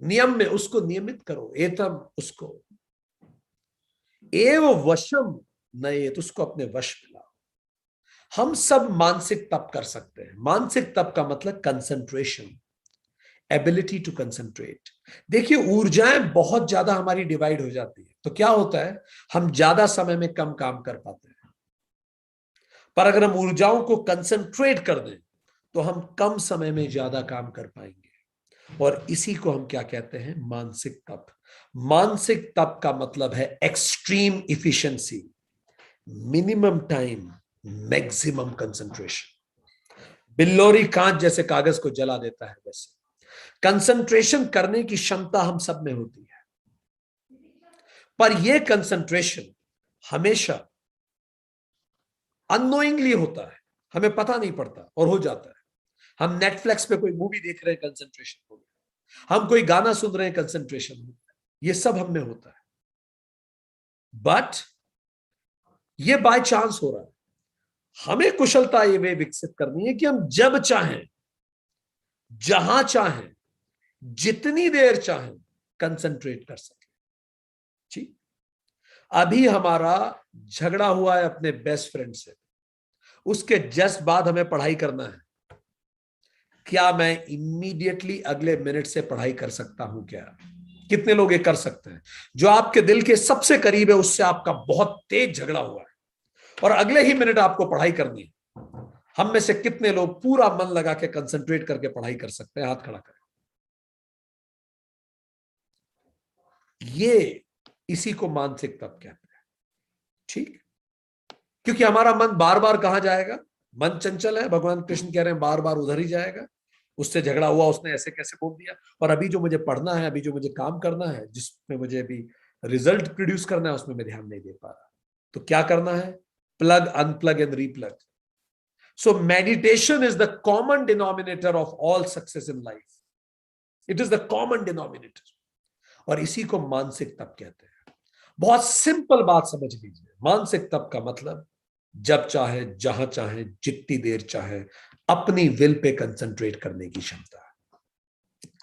नियम में उसको नियमित करो, एतम उसको, एव वशम नयेत उसको अपने वश में लाओ। हम सब मानसिक तप कर सकते हैं। मानसिक तप का मतलब कंसंट्रेशन, एबिलिटी टू कंसंट्रेट। देखिए, ऊर्जाएं बहुत ज्यादा हमारी डिवाइड हो जाती है तो क्या होता है, हम ज्यादा समय में कम काम कर पाते हैं। पर अगर हम ऊर्जाओं को कंसंट्रेट कर दें तो हम कम समय में ज्यादा काम कर पाएंगे। और इसी को हम क्या कहते हैं? मानसिक तप। मानसिक तप का मतलब है extreme efficiency, minimum time, maximum concentration. बिल्लोरी कांच जैसे कागज को जला देता है, वैसे कंसंट्रेशन करने की क्षमता हम सब में होती है। पर यह कंसंट्रेशन हमेशा अननोइंगली होता है, हमें पता नहीं पड़ता और हो जाता है। हम नेटफ्लिक्स पे कोई मूवी देख रहे हैं, कंसंट्रेशन हो गया। हम कोई गाना सुन रहे हैं, कंसंट्रेशन हो गया। ये सब हम में होता है। बट ये बाय चांस हो रहा है। हमें कुशलता ये वे विकसित करनी है कि हम जब चाहें, जहां चाहें, जितनी देर चाहें कंसंट्रेट कर सकें। ठीक। अभी हमारा झगड़ा हुआ है अपने बेस्ट फ्रेंड से, उसके जस्ट बाद हमें पढ़ाई करना है। क्या मैं इमीडिएटली अगले मिनट से पढ़ाई कर सकता हूं क्या? कितने लोग ये कर सकते हैं? जो आपके दिल के सबसे करीब है उससे आपका बहुत तेज झगड़ा हुआ है और अगले ही मिनट आपको पढ़ाई करनी है। हम में से कितने लोग पूरा मन लगा के कंसंट्रेट करके पढ़ाई कर सकते हैं? हाथ खड़ा करें। ये इसी को मानसिक तप कहते हैं। ठीक, क्योंकि हमारा मन बार बार कहां जाएगा, मन चंचल है, भगवान कृष्ण कह रहे हैं बार बार उधर ही जाएगा। उससे झगड़ा हुआ, उसने ऐसे कैसे बोल दिया, और अभी जो मुझे पढ़ना है, अभी जो मुझे काम करना है, जिसमें मुझे अभी रिजल्ट प्रोड्यूस करना है, उसमें मैं ध्यान नहीं दे पा रहा। तो क्या करना है, plug, unplug and replug. So meditation is the common denominator of all success in life. It is the common denominator, और इसी को मानसिक तप कहते हैं। बहुत सिंपल बात समझ लीजिए, मानसिक तप का मतलब जब चाहे, जहां चाहे, जितनी देर चाहे, अपनी विल पे कंसंट्रेट करने की क्षमता।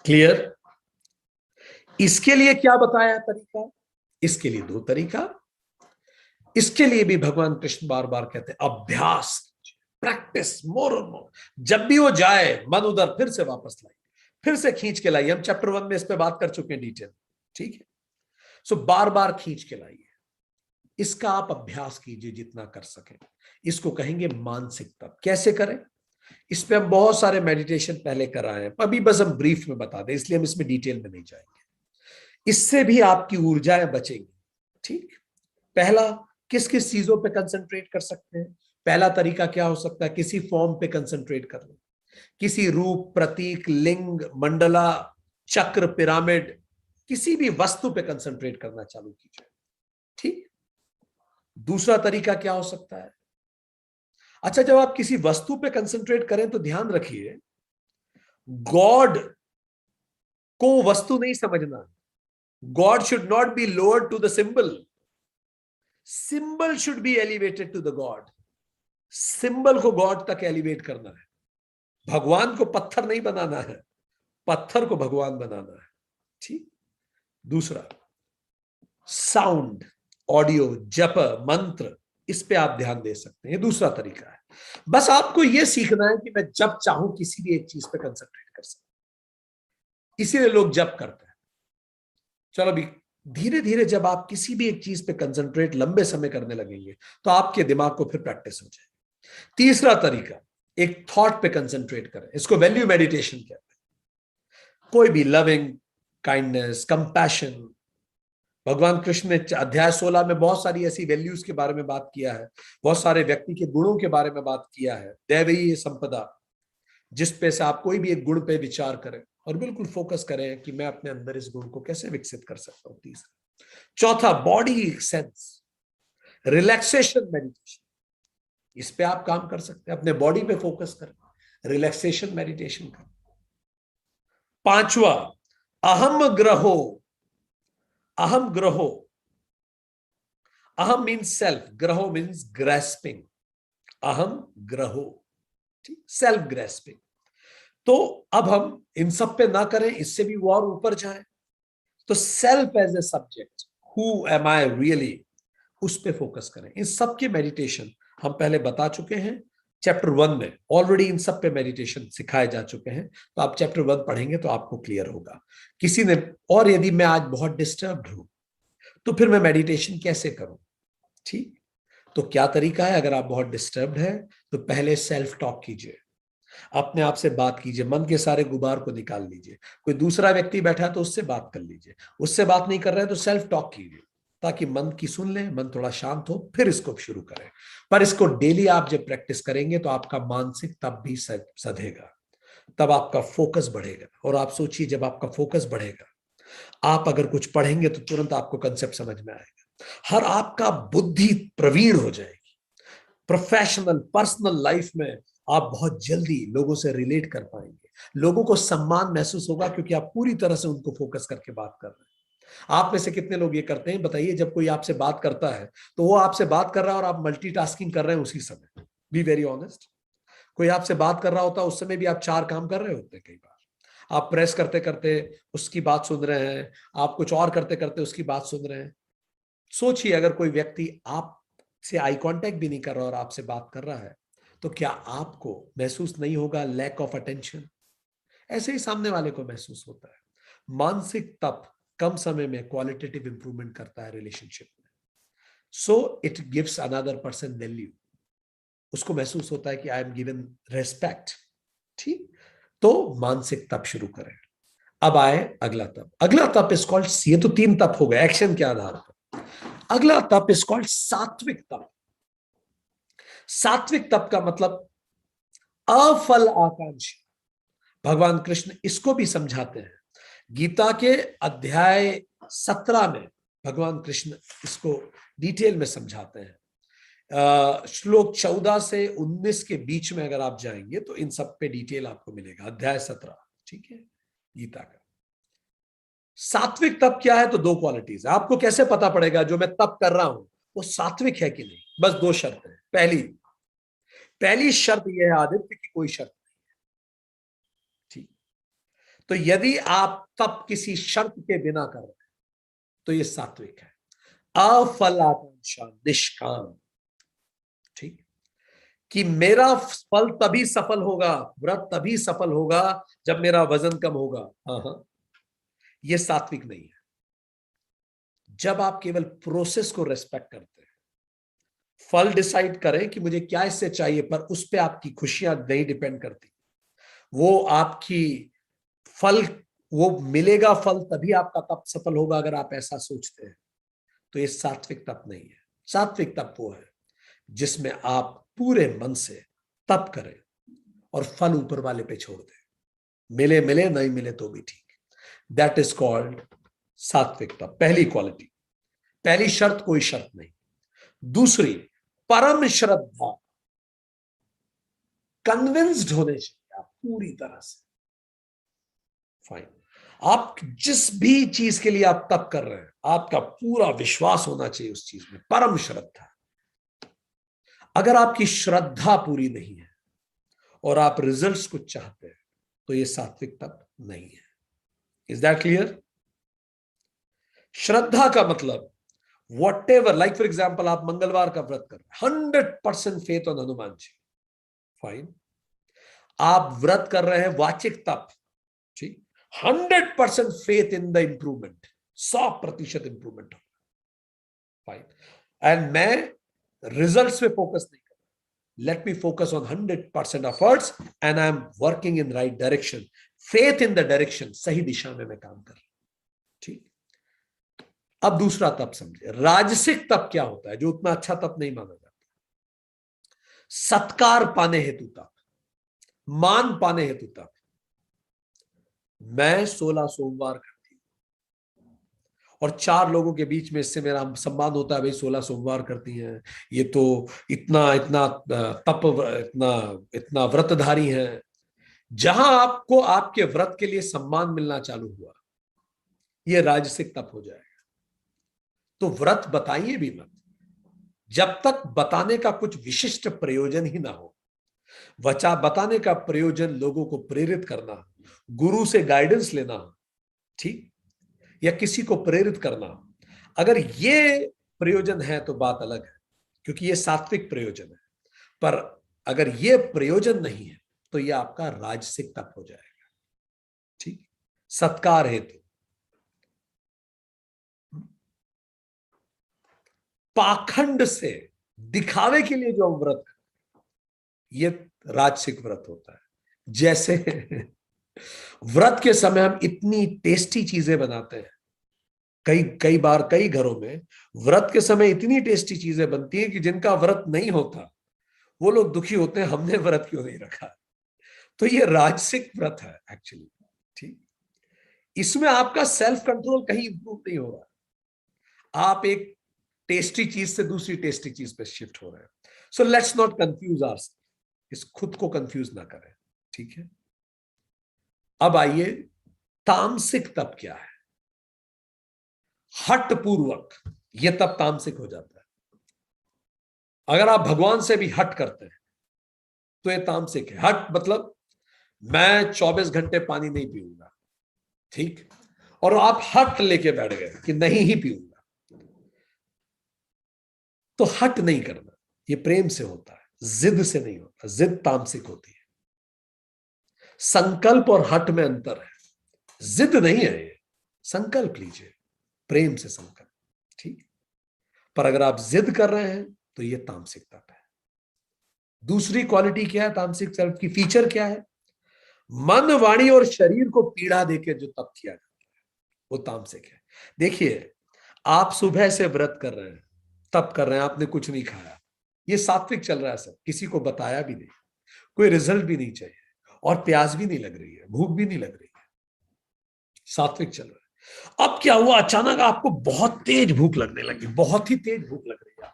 क्लियर? इसके लिए क्या बताया तरीका? इसके लिए दो तरीका। इसके लिए भी भगवान कृष्ण बार बार कहते हैं अभ्यास, प्रैक्टिस, मोर और मोर। जब भी वो जाए, मन उधर फिर से वापस लाइए, फिर से खींच के लाइए। हम चैप्टर 1 में इस पे बात कर चुके हैं डिटेल। ठीक है, सो बार बार खींच के लाइए। इसका आप अभ्यास कीजिए जितना कर सके। इसको कहेंगे मानसिक तप। कैसे करें? इस पे हम बहुत सारे मेडिटेशन पहले कराए हैं, अभी बस हम ब्रीफ में बता दें, इसलिए हम इसमें डिटेल में नहीं जाएंगे। इससे भी आपकी ऊर्जाएं बचेंगी। ठीक, पहला, किस किस चीजों पे कंसंट्रेट कर सकते हैं? पहला तरीका क्या हो सकता है, किसी फॉर्म पे कंसंट्रेट कर लो, किसी रूप, प्रतीक, लिंग, मंडला, चक्र, पिरामिड, किसी भी वस्तु पे कंसंट्रेट करना चालू कीजिए। ठीक, दूसरा तरीका क्या हो सकता है? अच्छा, जब आप किसी वस्तु पे कंसंट्रेट करें तो ध्यान रखिए, गॉड को वस्तु नहीं समझना। God should not be lowered to the symbol, symbol should be elevated to the God. Symbol को गॉड तक एलिवेट करना है। भगवान को पत्थर नहीं बनाना है, पत्थर को भगवान बनाना है। ठीक, दूसरा, साउंड, ऑडियो, जप, मंत्र, इस पे आप ध्यान दे सकते हैं। ये दूसरा तरीका है। बस आपको यह सीखना है कि मैं जब चाहूं किसी भी एक चीज पे कंसंट्रेट कर सकता हूं, इसीलिए लोग जप करते हैं। चलो अभी धीरे धीरे जब आप किसी भी एक चीज पे कंसंट्रेट लंबे समय करने लगेंगे तो आपके दिमाग को फिर प्रैक्टिस हो जाएगी। तीसरा तरीका, एक थॉट पे कंसंट्रेट करें। इसको वैल्यू मेडिटेशन कहते हैं। कोई भी लविंग, काइंडनेस, कंपैशन, भगवान कृष्ण ने अध्याय 16 में बहुत सारी ऐसी वैल्यूज के बारे में बात किया है, बहुत सारे व्यक्ति के गुणों के बारे में बात किया है। दैवी संपदा, जिस पे से आप कोई भी एक गुण पे विचार करें और बिल्कुल फोकस करें कि मैं अपने अंदर इस गुण को कैसे विकसित कर सकता हूं। तीसरा, चौथा, बॉडी सेंस, रिलैक्सेशन मेडिटेशन, इस पे आप काम कर सकते हैं। अपने बॉडी पे फोकस करें, रिलैक्सेशन मेडिटेशन करें। पांचवा, अहम ग्रहो, अहम ग्रहो, अहम मीन्स सेल्फ, ग्रहो मीन्स ग्रेस्पिंग, अहम ग्रहो, सेल्फ ग्रेस्पिंग। तो अब हम इन सब पे ना करें, इससे भी वो और ऊपर जाए, तो self as a subject, who am I really, उस पे फोकस करें। इन सब के मेडिटेशन हम पहले बता चुके हैं चैप्टर 1 में, ऑलरेडी इन सब पे मेडिटेशन सिखाए जा चुके हैं। तो आप चैप्टर 1 पढ़ेंगे तो आपको क्लियर होगा। किसी ने, और यदि मैं आज बहुत डिस्टर्ब्ड हूं तो फिर मैं मेडिटेशन कैसे करूं? ठीक, तो क्या तरीका है? अगर आप बहुत डिस्टर्ब्ड है तो पहले सेल्फ टॉक कीजिए, अपने आप से बात कीजिए, मन के सारे गुबार को निकाल लीजिए। कोई दूसरा व्यक्ति बैठा है तो उससे बात कर लीजिए, उससे बात नहीं कर रहा है तो सेल्फ टॉक कीजिए, ताकि मन की सुन ले, मन थोड़ा शांत हो, फिर इसको शुरू करें। पर इसको डेली आप जब प्रैक्टिस करेंगे तो आपका मानसिक तब भी सधेगा, तब आपका फोकस बढ़ेगा। और आप सोचिए, जब आपका फोकस बढ़ेगा, आप अगर कुछ पढ़ेंगे तो तुरंत आपको कंसेप्ट समझ में आएगा, हर आपका बुद्धि प्रवीण हो जाएगी। प्रोफेशनल, पर्सनल लाइफ में आप बहुत जल्दी लोगों से रिलेट कर पाएंगे, लोगों को सम्मान महसूस होगा, क्योंकि आप पूरी तरह से उनको फोकस करके बात कर रहे हैं। आप में से कितने लोग ये करते हैं बताइए, जब कोई आपसे बात करता है तो वो आपसे बात कर रहा है और आप मल्टीटास्किंग कर रहे हैं उसी समय? B very honest. कोई आपसे बात कर रहा होता है, उस समय भी आप 4 काम कर रहे होते हैं। कई बार आप प्रेस करते करते उसकी बात सुन रहे हैं, आप कुछ और करते करते उसकी बात सुन रहे हैं। सोचिए, अगर कोई व्यक्ति आपसे आई कांटेक्ट भी नहीं कर रहा और आपसे बात कर रहा है, तो क्या आपको महसूस नहीं होगा लैक ऑफ अटेंशन? ऐसे ही सामने वाले को महसूस होता है। मानसिक तप कम समय में क्वालिटेटिव इंप्रूवमेंट करता है रिलेशनशिप में। So it gives another person value, उसको महसूस होता है कि आई एम गिवन रेस्पेक्ट। ठीक, तो मानसिक तप शुरू करें। अब आए अगला तप। अगला तप इज कॉल्ड, ये तो 3 तप हो गए एक्शन के आधार पर। अगला तप इज कॉल्ड सात्विक तप। सात्विक तप का मतलब अफल आकांक्षी। भगवान कृष्ण इसको भी समझाते हैं गीता के अध्याय 17 में। भगवान कृष्ण इसको डिटेल में समझाते हैं। श्लोक 14 से 19 के बीच में अगर आप जाएंगे तो इन सब पे डिटेल आपको मिलेगा, अध्याय 17, ठीक है, गीता का। सात्विक तप क्या है? तो 2 क्वालिटीज है। आपको कैसे पता पड़ेगा जो मैं तप कर रहा हूं वो सात्विक है कि नहीं? बस 2 शर्त है। पहली शर्त यह है आदित्य की कोई शर्त नहीं, ठीक। तो यदि आप तप किसी शर्त के बिना कर रहे हैं तो ये सात्विक है। अफलाकांक्षा, निष्काम, ठीक। कि मेरा फल तभी सफल होगा, व्रत तभी सफल होगा जब मेरा वजन कम होगा, हाँ हाँ, ये सात्विक नहीं है। जब आप केवल प्रोसेस को रेस्पेक्ट करते हैं, फल डिसाइड करें कि मुझे क्या इससे चाहिए, पर उस पर आपकी खुशियां नहीं डिपेंड करती। वो आपकी फल, वो मिलेगा फल तभी आपका तप सफल होगा, अगर आप ऐसा सोचते हैं तो ये सात्विक तप नहीं है। सात्विक तप वो है जिसमें आप पूरे मन से तप करें और फल ऊपर वाले पे छोड़ दें, मिले मिले, नहीं मिले तो भी ठीक। दैट इज कॉल्ड सात्विक तप। पहली क्वालिटी, पहली शर्त कोई शर्त नहीं। दूसरी, परम श्रद्धा, कन्विंस्ड होने चाहिए आप पूरी तरह से। फाइन, आप जिस भी चीज के लिए आप तप कर रहे हैं आपका पूरा विश्वास होना चाहिए उस चीज में, परम श्रद्धा। अगर आपकी श्रद्धा पूरी नहीं है और आप रिजल्ट्स को चाहते हैं तो ये सात्विक तप नहीं है। Is that clear? श्रद्धा का मतलब whatever, like for example आप मंगलवार का व्रत कर रहे हैं, 100% faith on Hanuman ji, fine. आप व्रत कर रहे हैं वाचिक तप, ठीक, 100% faith in the improvement, 100% improvement हो, फाइन। एंड मैं रिजल्ट्स पे फोकस नहीं, let me focus on 100% efforts and I'm working in right direction, faith in the direction, सही दिशा में मैं काम कर रहा हूं, ठीक। अब दूसरा तप समझे, राजसिक तप क्या होता है, जो उतना अच्छा तप नहीं माना जाता। सत्कार पाने हेतु तप, मान पाने हेतु तप। मैं 16 सोमवार करती हूं और 4 लोगों के बीच में इससे मेरा सम्मान होता है, भाई 16 सोमवार करती हैं, ये तो इतना इतना तप, इतना इतना व्रतधारी है। जहां आपको आपके व्रत के लिए सम्मान मिलना चालू हुआ, यह राजसिक तप हो जाएगा। तो व्रत बताइए भी मत जब तक बताने का कुछ विशिष्ट प्रयोजन ही ना हो। वचा बताने का प्रयोजन लोगों को प्रेरित करना, गुरु से गाइडेंस लेना, ठीक, या किसी को प्रेरित करना। अगर ये प्रयोजन है तो बात अलग है, क्योंकि ये सात्विक प्रयोजन है। पर अगर ये प्रयोजन नहीं है तो ये आपका राजसिक तप हो जाएगा, ठीक। सत्कार हेतु, पाखंड से, दिखावे के लिए जो हम व्रत करते हैं, ये राजसिक व्रत होता है। जैसे व्रत के समय हम इतनी टेस्टी चीजें बनाते हैं, कई कई बार कई घरों में व्रत के समय इतनी टेस्टी चीजें बनती हैं कि जिनका व्रत नहीं होता वो लोग दुखी होते हैं, हमने व्रत क्यों नहीं रखा। तो ये राजसिक व्रत है एक्चुअली, ठीक। इसमें आपका सेल्फ कंट्रोल कहीं इंप्रूव नहीं हो रहा, आप एक टेस्टी चीज से दूसरी टेस्टी चीज पे शिफ्ट हो रहे हैं। So let's not confuse our, इस खुद को कंफ्यूज ना करें, ठीक है। अब आइए, तामसिक तप क्या है? हट पूर्वक यह तप तामसिक हो जाता है। अगर आप भगवान से भी हट करते हैं तो यह तामसिक है। हट मतलब मैं 24 घंटे पानी नहीं पीऊंगा, ठीक, और आप हट लेके बैठ गए कि नहीं ही पीऊंगा, तो हट नहीं करना। ये प्रेम से होता है, जिद से नहीं होता। जिद तामसिक होती है। संकल्प और हट में अंतर है। जिद नहीं है ये, संकल्प लीजिए, प्रेम से संकल्प, ठीक। पर अगर आप जिद कर रहे हैं तो ये तामसिक तप है। दूसरी क्वालिटी क्या है तामसिक सेल्फ की? फीचर क्या है? मन, वाणी और शरीर को पीड़ा देके जो तप किया जाता है वो तामसिक है। देखिए, आप सुबह से व्रत कर रहे हैं, तप कर रहे हैं, आपने कुछ नहीं खाया, ये सात्विक चल रहा है, सब किसी को बताया भी नहीं, कोई रिजल्ट भी नहीं चाहिए, और प्यास भी नहीं लग रही है, भूख भी नहीं लग रही है, सात्विक चल रहा है। अब क्या हुआ, अचानक आपको बहुत तेज भूख लगने लगी, बहुत ही तेज भूख लग रही है,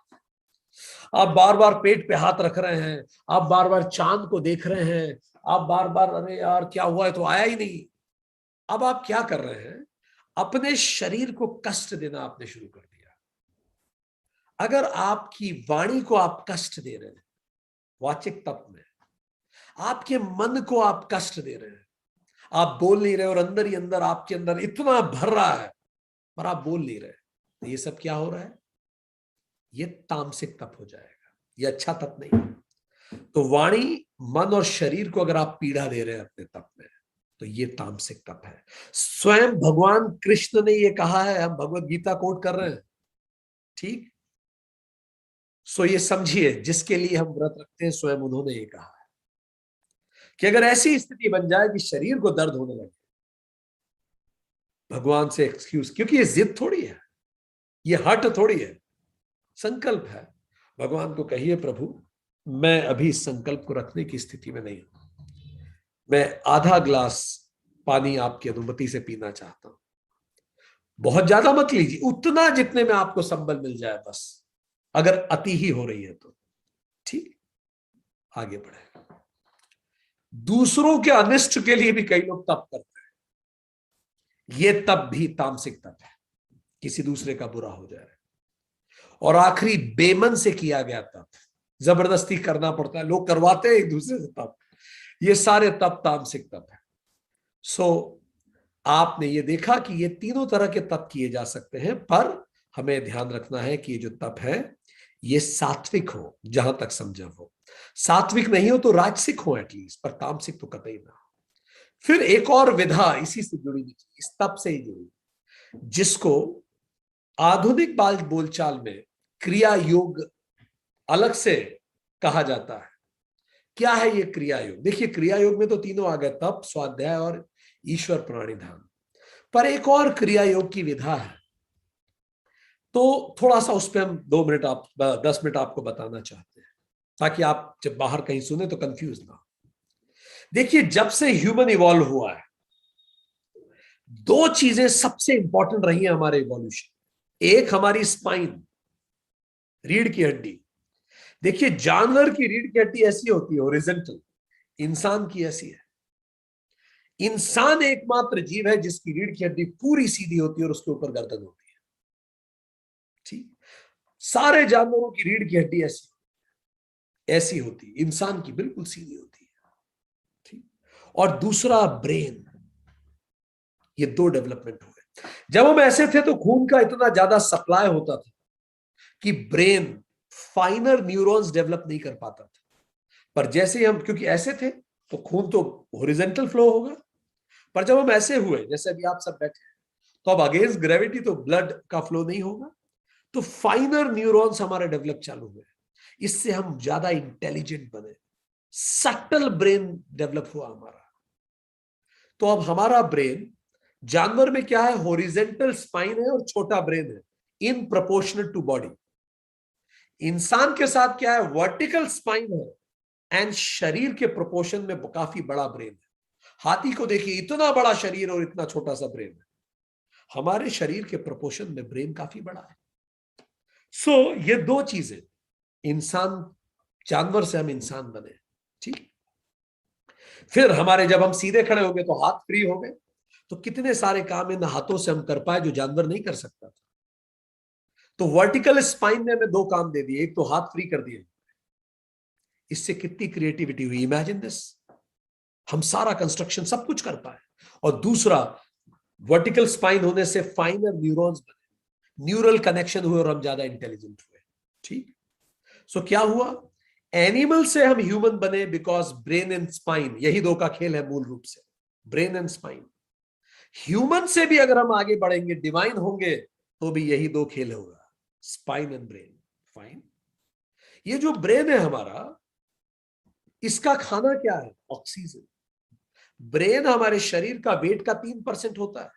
आप बार बार पेट पे हाथ रख रहे हैं, आप बार बार चांद को देख रहे हैं, आप बार बार अरे यार क्या हुआ है, तो आया ही नहीं। अब आप क्या कर रहे हैं, अपने शरीर को कष्ट देना आपने शुरू कर दिया। अगर आपकी वाणी को आप कष्ट दे रहे हैं वाचिक तप में, आपके मन को आप कष्ट दे रहे हैं, आप बोल नहीं रहे और अंदर ही अंदर आपके अंदर इतना भर रहा है पर आप बोल नहीं रहे, तो ये सब क्या हो रहा है, ये तामसिक तप हो जाएगा, ये अच्छा तप नहीं है। तो वाणी, मन और शरीर को अगर आप पीड़ा दे रहे हैं अपने तप में, तो ये तामसिक तप है। स्वयं भगवान कृष्ण ने ये कहा है, हम भगवत गीता कोट कर रहे हैं, ठीक। सो ये समझिए, जिसके लिए हम व्रत रखते हैं स्वयं उन्होंने ये कहा है कि अगर ऐसी स्थिति बन जाए कि शरीर को दर्द होने लगे, भगवान से एक्सक्यूज, क्योंकि ये जिद थोड़ी है, ये हट थोड़ी है, संकल्प है। भगवान को कहिए, प्रभु मैं अभी इस संकल्प को रखने की स्थिति में नहीं हूं, मैं आधा ग्लास पानी आपकी अनुमति से पीना चाहता हूं, बहुत ज्यादा मत लीजिए, उतना जितने में आपको संबल मिल जाए बस, अगर अति ही हो रही है तो ठीक, आगे बढ़े। दूसरों के अनिष्ट के लिए भी कई लोग तप करते हैं, ये तप भी तामसिक तप है, किसी दूसरे का बुरा हो जाए। और आखिरी बेमन से किया गया तप, जबरदस्ती करना पड़ता है, लोग करवाते हैं एक दूसरे से तप, ये सारे तप तामसिक तप है। सो आपने ये देखा कि ये तीनों तरह के तप किए जा सकते हैं, पर हमें ध्यान रखना है कि ये जो तप है ये सात्विक हो, जहां तक समझा हो। सात्विक नहीं हो तो राजसिक हो एटलीस्ट, पर तामसिक तो कतई ना हो। फिर एक और विधा इसी से जुड़ी हुई, इस तप से ही जुड़ी, जिसको आधुनिक बाल बोलचाल में क्रिया योग अलग से कहा जाता है। क्या है ये क्रिया योग? देखिए, क्रिया योग में तो तीनों आ गए, तप, स्वाध्याय और ईश्वर प्राणिधान, पर एक और क्रिया योग की विधा है, तो थोड़ा सा उस पर हम 2 मिनट, आप 10 मिनट आपको बताना चाहते हैं, ताकि आप जब बाहर कहीं सुने तो कंफ्यूज ना हो। देखिए, जब से ह्यूमन इवॉल्व हुआ है, दो चीजें सबसे इंपॉर्टेंट रही है हमारे इवोल्यूशन। एक हमारी स्पाइन, रीढ़ की हड्डी। देखिए, जानवर की रीढ़ की हड्डी ऐसी होती है हॉरिजॉन्टल, इंसान की ऐसी है। इंसान एकमात्र जीव है जिसकी रीढ़ की हड्डी पूरी सीधी होती है और उसके ऊपर गर्दन होती है, ठीक। सारे जानवरों की रीढ़ की हड्डी ऐसी होती है, इंसान की बिल्कुल सीधी होती है, ठीक। और दूसरा ब्रेन, ये दो डेवलपमेंट हुए। जब हम ऐसे थे तो खून का इतना ज्यादा सप्लाई होता था कि ब्रेन फाइनर न्यूरॉन्स डेवलप नहीं कर पाता था, पर जैसे ही हम, क्योंकि ऐसे थे तो खून तो हॉरिजॉन्टल फ्लो होगा, पर जब हम ऐसे हुए जैसे अभी आप सब बैठे हैं, तो अब अगेंस्ट ग्रेविटी तो ब्लड का फ्लो नहीं होगा, तो फाइनर न्यूरॉन्स हमारे डेवलप चालू हुए, इससे हम ज्यादा इंटेलिजेंट बने, सटल ब्रेन डेवलप हुआ हमारा। तो अब हमारा ब्रेन, जानवर में क्या है, हॉरिजॉन्टल स्पाइन है और छोटा ब्रेन है, इन प्रोपोर्शनल टू बॉडी। इंसान के साथ क्या है, वर्टिकल स्पाइन है एंड शरीर के प्रोपोर्शन में काफी बड़ा ब्रेन है। हाथी को देखिए, इतना बड़ा शरीर और इतना छोटा सा ब्रेन है, हमारे शरीर के प्रोपोर्शन में ब्रेन काफी बड़ा है। सो ये दो चीजें, इंसान, जानवर से हम इंसान बने, ठीक। फिर हमारे, जब हम सीधे खड़े हो गए तो हाथ फ्री हो गए, तो कितने सारे काम इन हाथों से हम कर पाए जो जानवर नहीं कर सकता था। तो वर्टिकल स्पाइन ने हमें दो काम दे दिए, एक तो हाथ फ्री कर दिए, इससे कितनी क्रिएटिविटी हुई, इमेजिन दिस, हम सारा कंस्ट्रक्शन सब कुछ कर पाए। और दूसरा, वर्टिकल स्पाइन होने से फाइनर न्यूरॉन्स बने, न्यूरल कनेक्शन हुए और हम ज्यादा इंटेलिजेंट हुए, ठीक। सो क्या हुआ, एनिमल से हम ह्यूमन बने बिकॉज ब्रेन एंड स्पाइन, यही दो का खेल है मूल रूप से, ब्रेन एंड स्पाइन। ह्यूमन से भी अगर हम आगे बढ़ेंगे, डिवाइन होंगे, तो भी यही दो खेल होगा, स्पाइन एंड ब्रेन। फाइन, ये जो ब्रेन है हमारा, इसका खाना क्या है, ऑक्सीजन। ब्रेन हमारे शरीर का वेट का 3% होता है,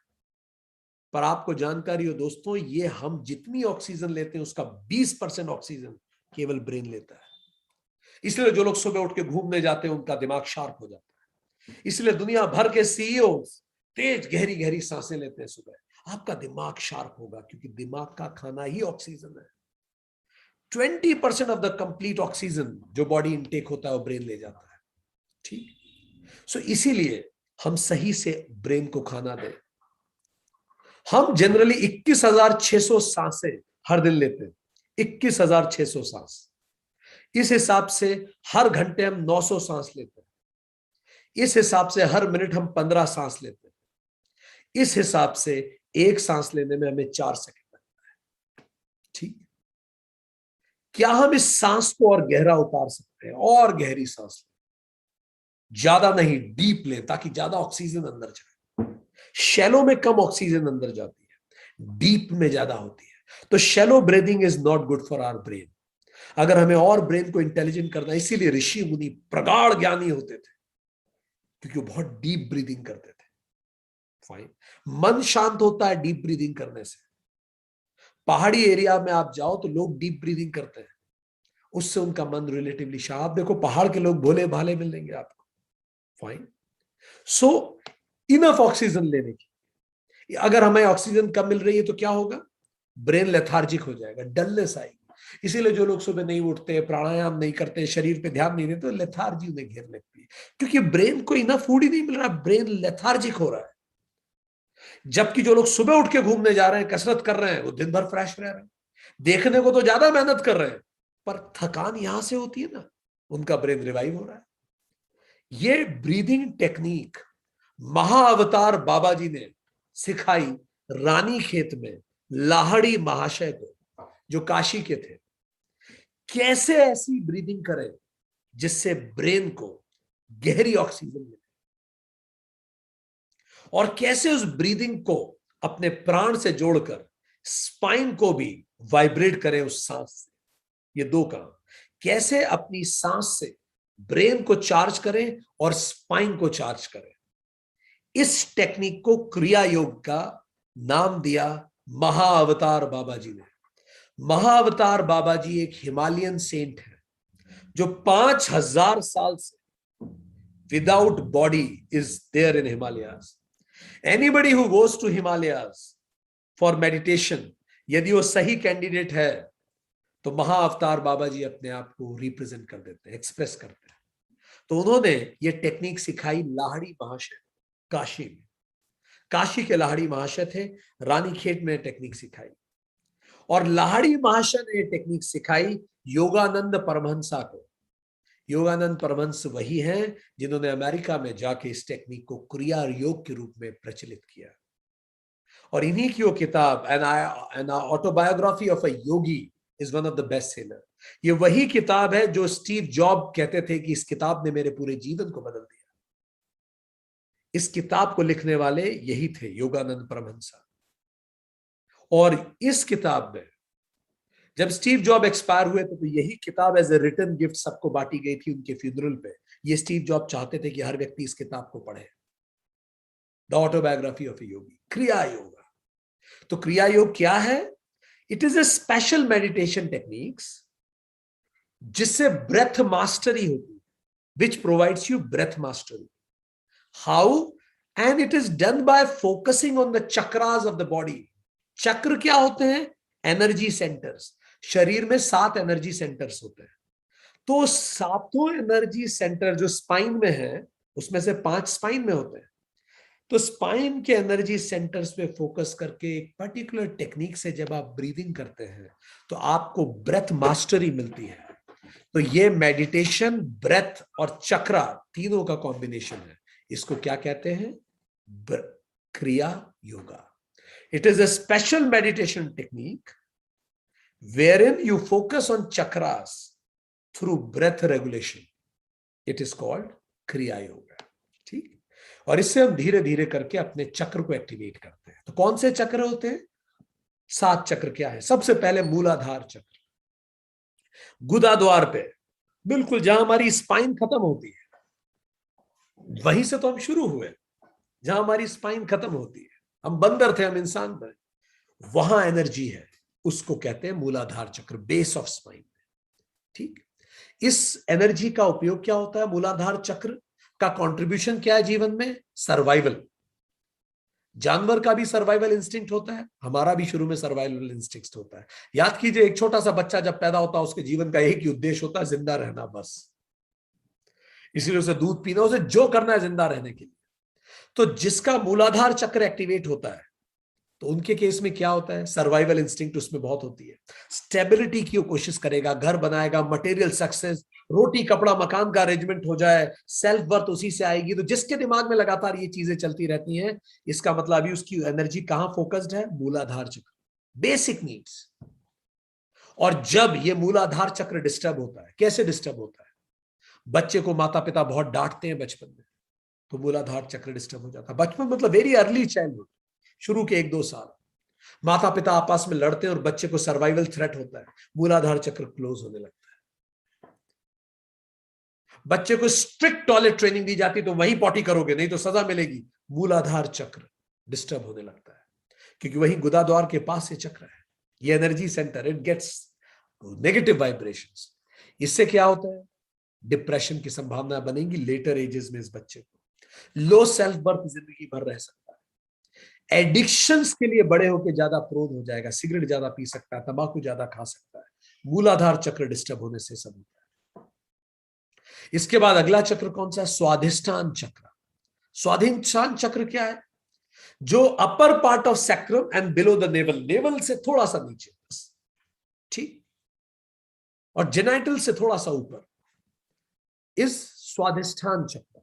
पर आपको जानकारी हो दोस्तों, ये हम जितनी ऑक्सीजन लेते हैं उसका 20% ऑक्सीजन केवल ब्रेन लेता है। इसलिए जो लोग सुबह उठ के घूमने जाते हैं उनका दिमाग शार्प हो जाता है। इसलिए दुनिया भर के सीईओ तेज गहरी गहरी सांसें लेते हैं सुबह। आपका दिमाग शार्प होगा क्योंकि दिमाग का खाना ही ऑक्सीजन है। 20% ऑफ द कंप्लीट ऑक्सीजन जो बॉडी इनटेक होता है वो ब्रेन ले जाता है। ठीक, सो इसीलिए हम सही से ब्रेन को खाना दें। हम जनरली 21,600 सांसें हर दिन लेते हैं, 21,600 सांस। इस हिसाब से हर घंटे हम 900 सांस लेते हैं। इस हिसाब से हर मिनट हम 15 सांस लेते हैं। इस हिसाब से एक सांस लेने में हमें 4 सेकंड लगता है। ठीक, क्या हम इस सांस को और गहरा उतार सकते हैं? और गहरी सांस लें, ज्यादा नहीं, डीप लें ताकि ज्यादा ऑक्सीजन अंदर जाए। शैलो में कम ऑक्सीजन अंदर जाती है, डीप में ज्यादा होती है। तो shallow breathing is not good for our brain. अगर हमें और ब्रेन को इंटेलिजेंट करना, इसीलिए ऋषि मुनि प्रगाढ़ ज्ञानी होते थे, क्योंकि वो बहुत डीप ब्रीदिंग करते थे। फाइन, मन शांत होता है डीप ब्रीदिंग करने से। पहाड़ी एरिया में आप जाओ तो लोग डीप ब्रीदिंग करते हैं, उससे उनका मन रिलेटिवली शांत। आप देखो पहाड़ के लोग भोले भाले मिलेंगे आपको। फाइन, सो इनफ ऑक्सीजन लेने की। अगर हमें ऑक्सीजन कम मिल रही है तो क्या होगा? ब्रेन लेथार्जिक हो जाएगा, डलनेस आएगी। इसीलिए जो लोग सुबह नहीं उठते, प्राणायाम नहीं करते, शरीर पे ध्यान नहीं देते, तो लेथार्जी उन्हें घेर लेती है, क्योंकि ब्रेन को इनफ फूड ही नहीं मिल रहा, ब्रेन लेथार्जिक हो रहा है। जबकि जो लोग सुबह उठ के घूमने जा रहे हैं, कसरत कर रहे हैं, वो दिन भर फ्रेश रह रहे हैं, देखने को तो ज्यादा मेहनत कर रहे हैं, पर थकान यहां से होती है ना, उनका ब्रेन रिवाइव हो रहा है। ये ब्रीदिंग टेक्निक महाअवतार बाबा जी ने सिखाई रानी खेत में लाहड़ी महाशय को, जो काशी के थे। कैसे ऐसी ब्रीदिंग करें जिससे ब्रेन को गहरी ऑक्सीजन मिले, और कैसे उस ब्रीदिंग को अपने प्राण से जोड़कर स्पाइन को भी वाइब्रेट करें उस सांस से। ये दो काम, कैसे अपनी सांस से ब्रेन को चार्ज करें और स्पाइन को चार्ज करें। इस टेक्निक को क्रिया योग का नाम दिया महाअवतार बाबा जी ने। महाअवतार बाबा जी एक हिमालयन सेंट है जो 5,000 साल से without body is there in Himalayas. Anybody who goes to Himalayas for meditation, यदि वो सही कैंडिडेट है तो महाअवतार बाबा जी अपने आप को रिप्रेजेंट कर देते हैं, एक्सप्रेस करते हैं। तो उन्होंने ये टेक्निक सिखाई लाहड़ी महाशय काशी में। काशी के लाहड़ी महाशय थे, रानीखेत में टेक्निक सिखाई। और लाहड़ी महाशय ने टेक्निक सिखाई योगानंद परमहंसा को। योगानंद परमहंस वही हैं जिन्होंने अमेरिका में जाके इस टेक्निक को क्रिया योग के रूप में प्रचलित किया। और इन्हीं की वो किताब an autobiography of a Yogi is one of the best seller. ये वही किताब है जो स्टीव जॉब कहते थे कि इस किताब ने मेरे पूरे जीवन को बदल दिया। इस किताब को लिखने वाले यही थे, योगानंद परमहंसा। और इस किताब में जब स्टीव जॉब एक्सपायर हुए तो यही किताब एज ए रिटन गिफ्ट सबको बांटी गई थी उनके फ्यूनरल पे। ये स्टीव जॉब चाहते थे कि हर व्यक्ति इस किताब को पढ़े, the autobiography of a yogi, Kriya yoga. तो क्रिया योग क्या है? It is a special meditation techniques जिससे ब्रेथ मास्टरी होती है, which provides you breath mastery. How? And it is done by focusing on the chakras of the body. चक्र क्या होते हैं? Energy centres. शरीर में 7 एनर्जी सेंटर्स होते हैं। तो 7 एनर्जी सेंटर जो स्पाइन में है, उसमें से 5 स्पाइन में होते हैं। तो स्पाइन के एनर्जी सेंटर्स पे फोकस करके एक पर्टिकुलर टेक्निक से जब आप ब्रीदिंग करते हैं तो आपको ब्रेथ मास्टरी मिलती है। तो ये मेडिटेशन ब्रेथ और चक्रा तीनों का कॉम्बिनेशन है। इसको क्या कहते हैं? क्रिया yoga. It is a special meditation technique wherein you focus on chakras through breath regulation. It is called क्रिया योगा। ठीक, और इससे हम धीरे धीरे करके अपने चक्र को एक्टिवेट करते हैं। तो कौन से चक्र होते हैं? 7 चक्र क्या है? सबसे पहले मूलाधार चक्र, गुदा द्वार पे, बिल्कुल जहां हमारी स्पाइन खत्म होती है, वहीं से तो हम शुरू हुए, जहां हमारी स्पाइन खत्म होती है। हम बंदर थे, हम इंसान बने। वहां एनर्जी है, उसको कहते हैं मूलाधार चक्र, बेस ऑफ स्पाइन। ठीक, इस एनर्जी का उपयोग क्या होता है? मूलाधार चक्र का कंट्रीब्यूशन क्या है जीवन में? सर्वाइवल। जानवर का भी सर्वाइवल इंस्टिंक्ट होता है, हमारा भी शुरू में सर्वाइवल इंस्टिंक्ट होता है। याद कीजिए, एक छोटा सा बच्चा जब पैदा होता है, उसके जीवन का एक ही उद्देश्य होता है, जिंदा रहना, बस। इसीलिए उसे दूध पीना, उसे जो करना है जिंदा रहने के लिए। तो जिसका मूलाधार चक्र एक्टिवेट होता है, तो उनके केस में क्या होता है? सर्वाइवल इंस्टिंक्ट उसमें बहुत होती है। स्टेबिलिटी की कोशिश करेगा, घर बनाएगा, मटेरियल सक्सेस, रोटी कपड़ा मकान का अरेंजमेंट हो जाए, सेल्फ वर्थ उसी से आएगी। तो जिसके दिमाग में लगातार ये चीजें चलती रहती हैं, इसका मतलब अभी उसकी एनर्जी कहां फोकस्ड है? मूलाधार चक्र, बेसिक नीड्स। और जब ये मूलाधार चक्र डिस्टर्ब होता है, कैसे डिस्टर्ब होता है? बच्चे को माता पिता बहुत डांटते हैं बचपन में, तो मूलाधार चक्र डिस्टर्ब हो जाता है। बचपन मतलब वेरी अर्ली चाइल्डहुड, शुरू के 1-2 साल। माता पिता आपस में लड़ते हैं और बच्चे को सर्वाइवल थ्रेट होता है, मूलाधार चक्र क्लोज होने लगता है। बच्चे को स्ट्रिक्ट टॉयलेट ट्रेनिंग दी जाती, तो वहीं पॉटी करोगे, नहीं तो सजा मिलेगी, मूलाधार चक्र डिस्टर्ब होने लगता है, क्योंकि वही गुदा द्वार के पास ये चक्र है, ये energy centre, it gets negative vibrations. इससे क्या होता है? डिप्रेशन की संभावना बनेगी लेटर एजेस में। इस बच्चे को लो सेल्फ वर्थ जिंदगी भर रह सकता है। एडिक्शंस के लिए बड़े होकर ज्यादा प्रोन हो जाएगा, सिगरेट ज्यादा पी सकता है, तंबाकू ज्यादा खा सकता है। मूलाधार चक्र डिस्टर्ब होने से सब होता है। इसके बाद अगला चक्र कौन सा है? स्वाधिष्ठान चक्र। स्वाधिष्ठान चक्र क्या है? जो upper part of sacrum and below the naval, naval से थोड़ा सा नीचे, ठीक, और जेनाइटल से थोड़ा सा ऊपर, इस स्वाधिष्ठान चक्र।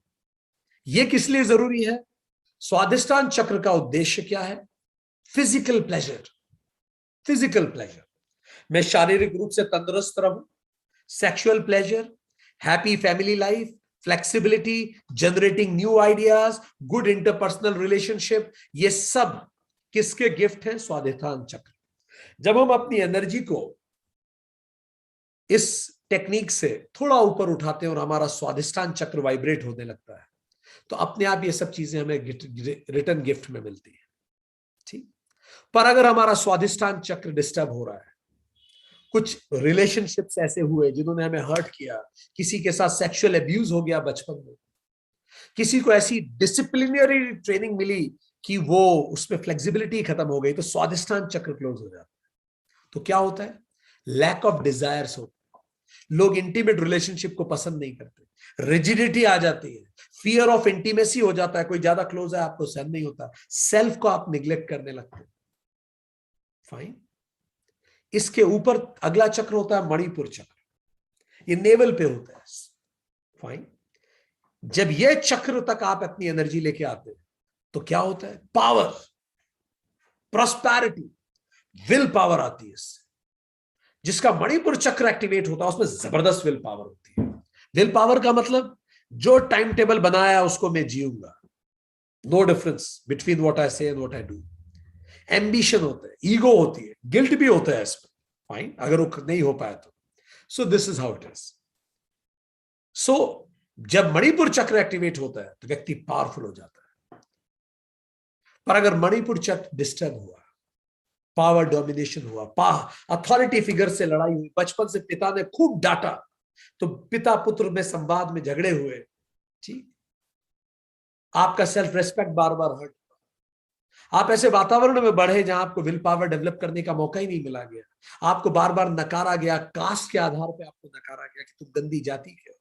यह किस लिए जरूरी है? स्वाधिष्ठान चक्र का उद्देश्य क्या है? Physical pleasure. फिजिकल प्लेजर, मैं शारीरिक रूप से तंदुरुस्त रहूं, sexual pleasure, happy family life, flexibility, generating new ideas, good interpersonal relationship, ये सब किसके गिफ्ट हैं? स्वाधिष्ठान चक्र। जब हम अपनी एनर्जी को इस टेक्निक से थोड़ा ऊपर उठाते हैं और हमारा स्वाधिष्ठान चक्र वाइब्रेट होने लगता है, तो अपने आप ये सब चीजें हमें रिटर्न गिफ्ट में मिलती है। ठीक, पर अगर हमारा स्वाधिष्ठान चक्र डिस्टर्ब हो रहा है, कुछ रिलेशनशिप्स ऐसे हुए जिन्होंने हमें हर्ट किया, किसी के साथ सेक्सुअल अब्यूज हो गया बचपन में, किसी को ऐसी डिसिप्लिनरी ट्रेनिंग मिली कि वो उसमें फ्लेक्सिबिलिटी खत्म हो गई, तो स्वाधिष्ठान चक्र क्लोज हो जाता है। तो क्या होता है? लैक ऑफ डिजायर्स होता है, लोग इंटीमेट रिलेशनशिप को पसंद नहीं करते, रिजिडिटी आ जाती है, फियर ऑफ इंटीमेसी हो जाता है, कोई ज्यादा क्लोज है आपको सहन नहीं होता, सेल्फ को आप निग्लेक्ट करने लगते हैं। फाइन। इसके ऊपर अगला चक्र होता है मणिपुर चक्र, ये नेवल पे होता है। फाइन। जब ये चक्र तक आप अपनी एनर्जी लेके आते हैं, तो क्या होता है? पावर, प्रॉस्पेरिटी, विल पावर आती है इससे। जिसका मणिपुर चक्र एक्टिवेट होता है, उसमें जबरदस्त विल पावर होती है। विल पावर का मतलब, जो टाइम टेबल बनाया उसको मैं जीऊंगा, no difference between what I say and what I do. Ambition होता है, ईगो होती है, गिल्ट भी होता है इसमें। फाइन, अगर वो नहीं हो पाया तो। So this is how it is. So जब मणिपुर चक्र एक्टिवेट होता है, तो व्यक्ति पावरफुल हो जाता है। पर अगर मणिपुर चक्र डिस्टर्ब हुआ, पावर डोमिनेशन हुआ, अथॉरिटी फिगर से लड़ाई हुई, बचपन से पिता ने खूब डांटा, तो पिता पुत्र में संवाद में झगड़े हुए, ठीक, आपका सेल्फ रेस्पेक्ट बार बार हर्ट, आप ऐसे वातावरण में बढ़े जहां आपको विल पावर डेवलप करने का मौका ही नहीं मिला गया, आपको बार बार नकारा गया, कास्ट के आधार पे आपको नकारा गया कि तुम गंदी जाति के हो,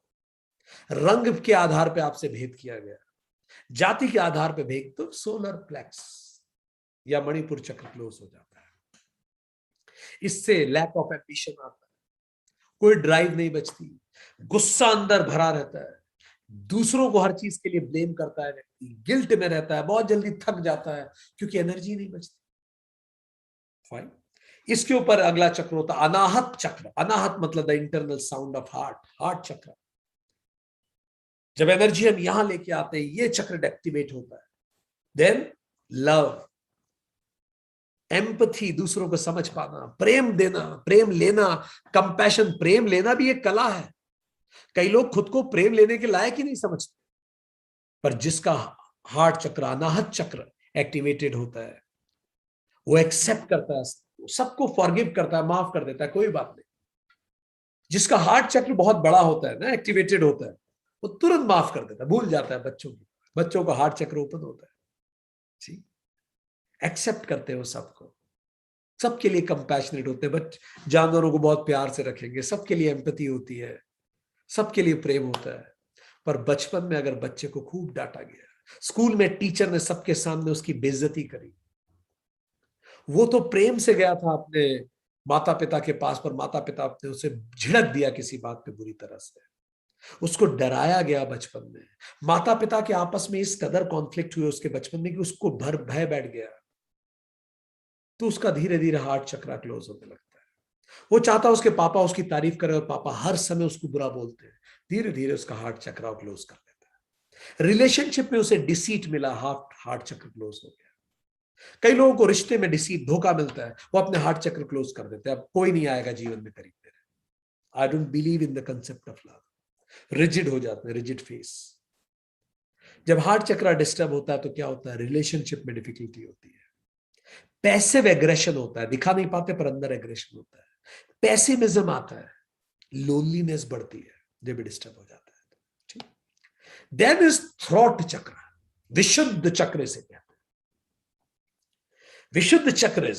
रंग के आधार पे आपसे भेद किया गया, जाति के आधार पे भेद, तो सोलर प्लेक्स या मणिपुर चक्र क्लोज हो जाता है। इससे लैक ऑफ एम्बिशन आता है, कोई ड्राइव नहीं बचती, गुस्सा अंदर भरा रहता है, दूसरों को हर चीज के लिए ब्लेम करता है व्यक्ति, गिल्ट में रहता है, बहुत जल्दी थक जाता है क्योंकि एनर्जी नहीं बचती। फाइन। इसके ऊपर अगला चक्र होता है अनाहत चक्र। अनाहत मतलब the internal sound of heart, heart चक्र। जब एनर्जी हम यहां लेके आते हैं, ये चक्र एक्टिवेट होता है। देन लव, एम्पथी, दूसरों को समझ पाना, प्रेम देना, प्रेम लेना, कंपैशन, प्रेम लेना भी एक कला है। कई लोग खुद को प्रेम लेने के लायक ही नहीं समझते, पर जिसका हार्ट चक्र, अनाहत चक्र एक्टिवेटेड होता है, वो एक्सेप्ट करता है, सबको फॉरगिव करता है, माफ कर देता है, कोई बात नहीं। जिसका हार्ट चक्र बहुत बड़ा होता है ना, एक्टिवेटेड होता है, वो तुरंत माफ कर देता है, भूल जाता है बच्चों की। बच्चों का हार्ट चक्र ओपन होता है, ठीक, एक्सेप्ट करते हो सबको, सबके लिए कंपैशनेट होते हैं, बट जानवरों को बहुत प्यार से रखेंगे, सबके लिए एम्पैथी होती है, सबके लिए प्रेम होता है। पर बचपन में अगर बच्चे को खूब डांटा गया, स्कूल में टीचर ने सबके सामने उसकी बेइज्जती करी, वो तो प्रेम से गया था अपने माता पिता के पास, पर माता पिता ने उसे झिड़क दिया किसी बात पे बुरी तरह से, उसको डराया गया बचपन में, माता पिता के आपस में इस कदर कॉन्फ्लिक्ट हुए उसके बचपन में कि उसको भय बैठ गया, तो उसका धीरे धीरे हार्ट चक्रा क्लोज होने लगता है। वो चाहता उसके पापा उसकी तारीफ करे और पापा हर समय उसको बुरा बोलते हैं, धीरे धीरे उसका हार्ट चक्रा क्लोज कर देता है। रिलेशनशिप में उसे डिसीट मिला, हार्ट चक्र क्लोज हो गया। कई लोगों को रिश्ते में डिसीट, धोखा मिलता है, वो अपने हार्ट चक्र क्लोज कर देते हैं, अब कोई नहीं आएगा जीवन में करीब मेरे, I don't believe in the concept of love, rigid हो जाते हैं, रिजिड फेस। जब हार्ट चक्र डिस्टर्ब होता है तो क्या होता है, रिलेशनशिप में डिफिकल्टी होती है, पैसिव एग्रेशन होता है, दिखा नहीं पाते पर अंदर एग्रेशन होता है, पैसिमिज्म आता है, लोनलीनेस बढ़ती है, जब भी डिस्टर्ब हो जाता है, ठीक। देन इज थ्रॉट चक्र, विशुद्ध चक्र से कहते हैं। विशुद्ध चक्र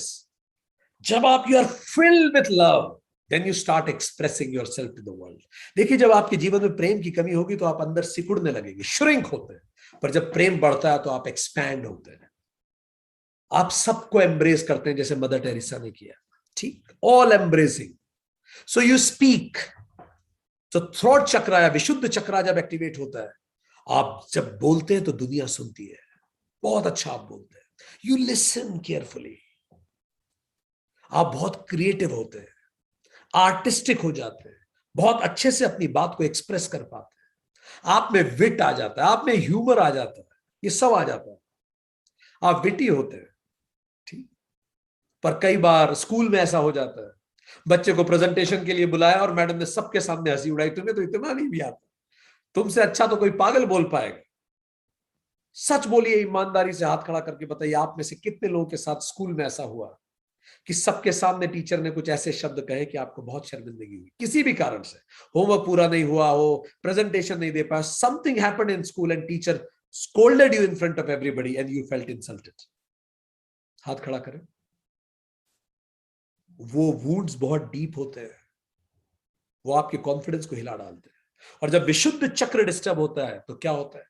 जब आप you are filled with love, then you start expressing yourself to the world. देखिए, जब आपके जीवन में प्रेम की कमी होगी तो आप अंदर सिकुड़ने लगेंगे, श्रिंक होते हैं, पर जब प्रेम बढ़ता है तो आप एक्सपैंड होते हैं, आप सबको एम्ब्रेस करते हैं, जैसे मदर टेरेसा ने किया, ठीक, all embracing. So you speak, तो थ्रॉट चक्र या विशुद्ध चक्र जब एक्टिवेट होता है, आप जब बोलते हैं तो दुनिया सुनती है, बहुत अच्छा आप बोलते हैं, यू लिसन केयरफुली, आप बहुत क्रिएटिव होते हैं, आर्टिस्टिक हो जाते हैं, बहुत अच्छे से अपनी बात को एक्सप्रेस कर पाते हैं, आप में विट आ जाता है, आप में ह्यूमर आ जाता है, ये सब आ जाता है, आप विटी होते हैं, ठीक। पर कई बार स्कूल में ऐसा हो जाता है, बच्चे को प्रेजेंटेशन के लिए बुलाया और मैडम ने सबके सामने हंसी उड़ाई, तुम्हें तो इतना नहीं भी आता, तुमसे अच्छा तो कोई पागल बोल पाएगा। सच बोलिए, ईमानदारी से हाथ खड़ा करके बताइए, आप में से कितने लोगों के साथ स्कूल में ऐसा हुआ कि सबके सामने टीचर ने कुछ ऐसे शब्द कहे कि आपको बहुत शर्मिंदगी हुई, किसी भी कारण से, होमवर्क पूरा नहीं हुआ हो, प्रेजेंटेशन नहीं दे पाया, something happened in school and teacher scolded you in front of everybody and you felt insulted? हाथ खड़ा करें। वो वुंड्स बहुत डीप होते हैं, वो आपके कॉन्फिडेंस को हिला डालते हैं। और जब विशुद्ध चक्र डिस्टर्ब होता है तो क्या होता है,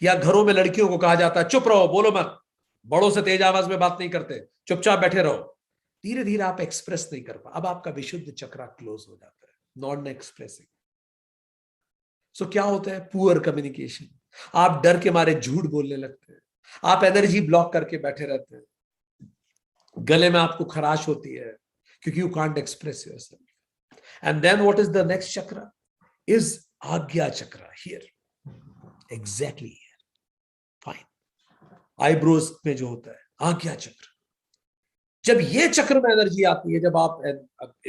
या घरों में लड़कियों को कहा जाता है चुप रहो, बोलो मत, बड़ों से तेज आवाज में बात नहीं करते, चुपचाप बैठे रहो, धीरे धीरे आप एक्सप्रेस नहीं कर पा, अब आपका विशुद्ध चक्र क्लोज हो जाता है, नॉन एक्सप्रेसिंग। सो क्या होता है, पुअर कम्युनिकेशन, आप डर के मारे झूठ बोलने लगते हैं, आप एनर्जी ब्लॉक करके बैठे रहते हैं, गले में आपको खराश होती है क्योंकि you can't express yourself. And then what is the next chakra, is Ajna chakra, here, exactly here, fine, eyebrows में जो होता है आज्ञा चक्र। जब ये चक्र में एनर्जी आती है, जब आप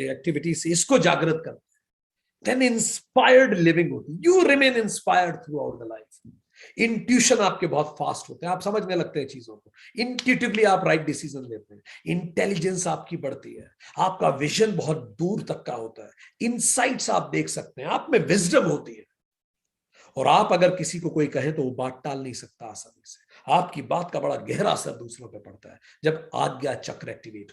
एक्टिविटी से इसको जागृत करते हैं, then inspired living होती है, you remain inspired throughout the life। Intuition आपके बहुत फास्ट होते हैं, आप समझने लगते हैं चीजों को, इंट्यूटिवली आप राइट डिसीजन लेते हैं, इंटेलिजेंस आपकी बढ़ती है, आपका विजन बहुत दूर तक का होता है, इनसाइट्स आप देख सकते हैं, आप में विजडम होती है, और आप अगर किसी को कोई कहे तो वो बात टाल नहीं सकता आसानी से, आपकी बात का बड़ा गहरा असर दूसरों पर पड़ता है जब आज्ञा चक्र एक्टिवेट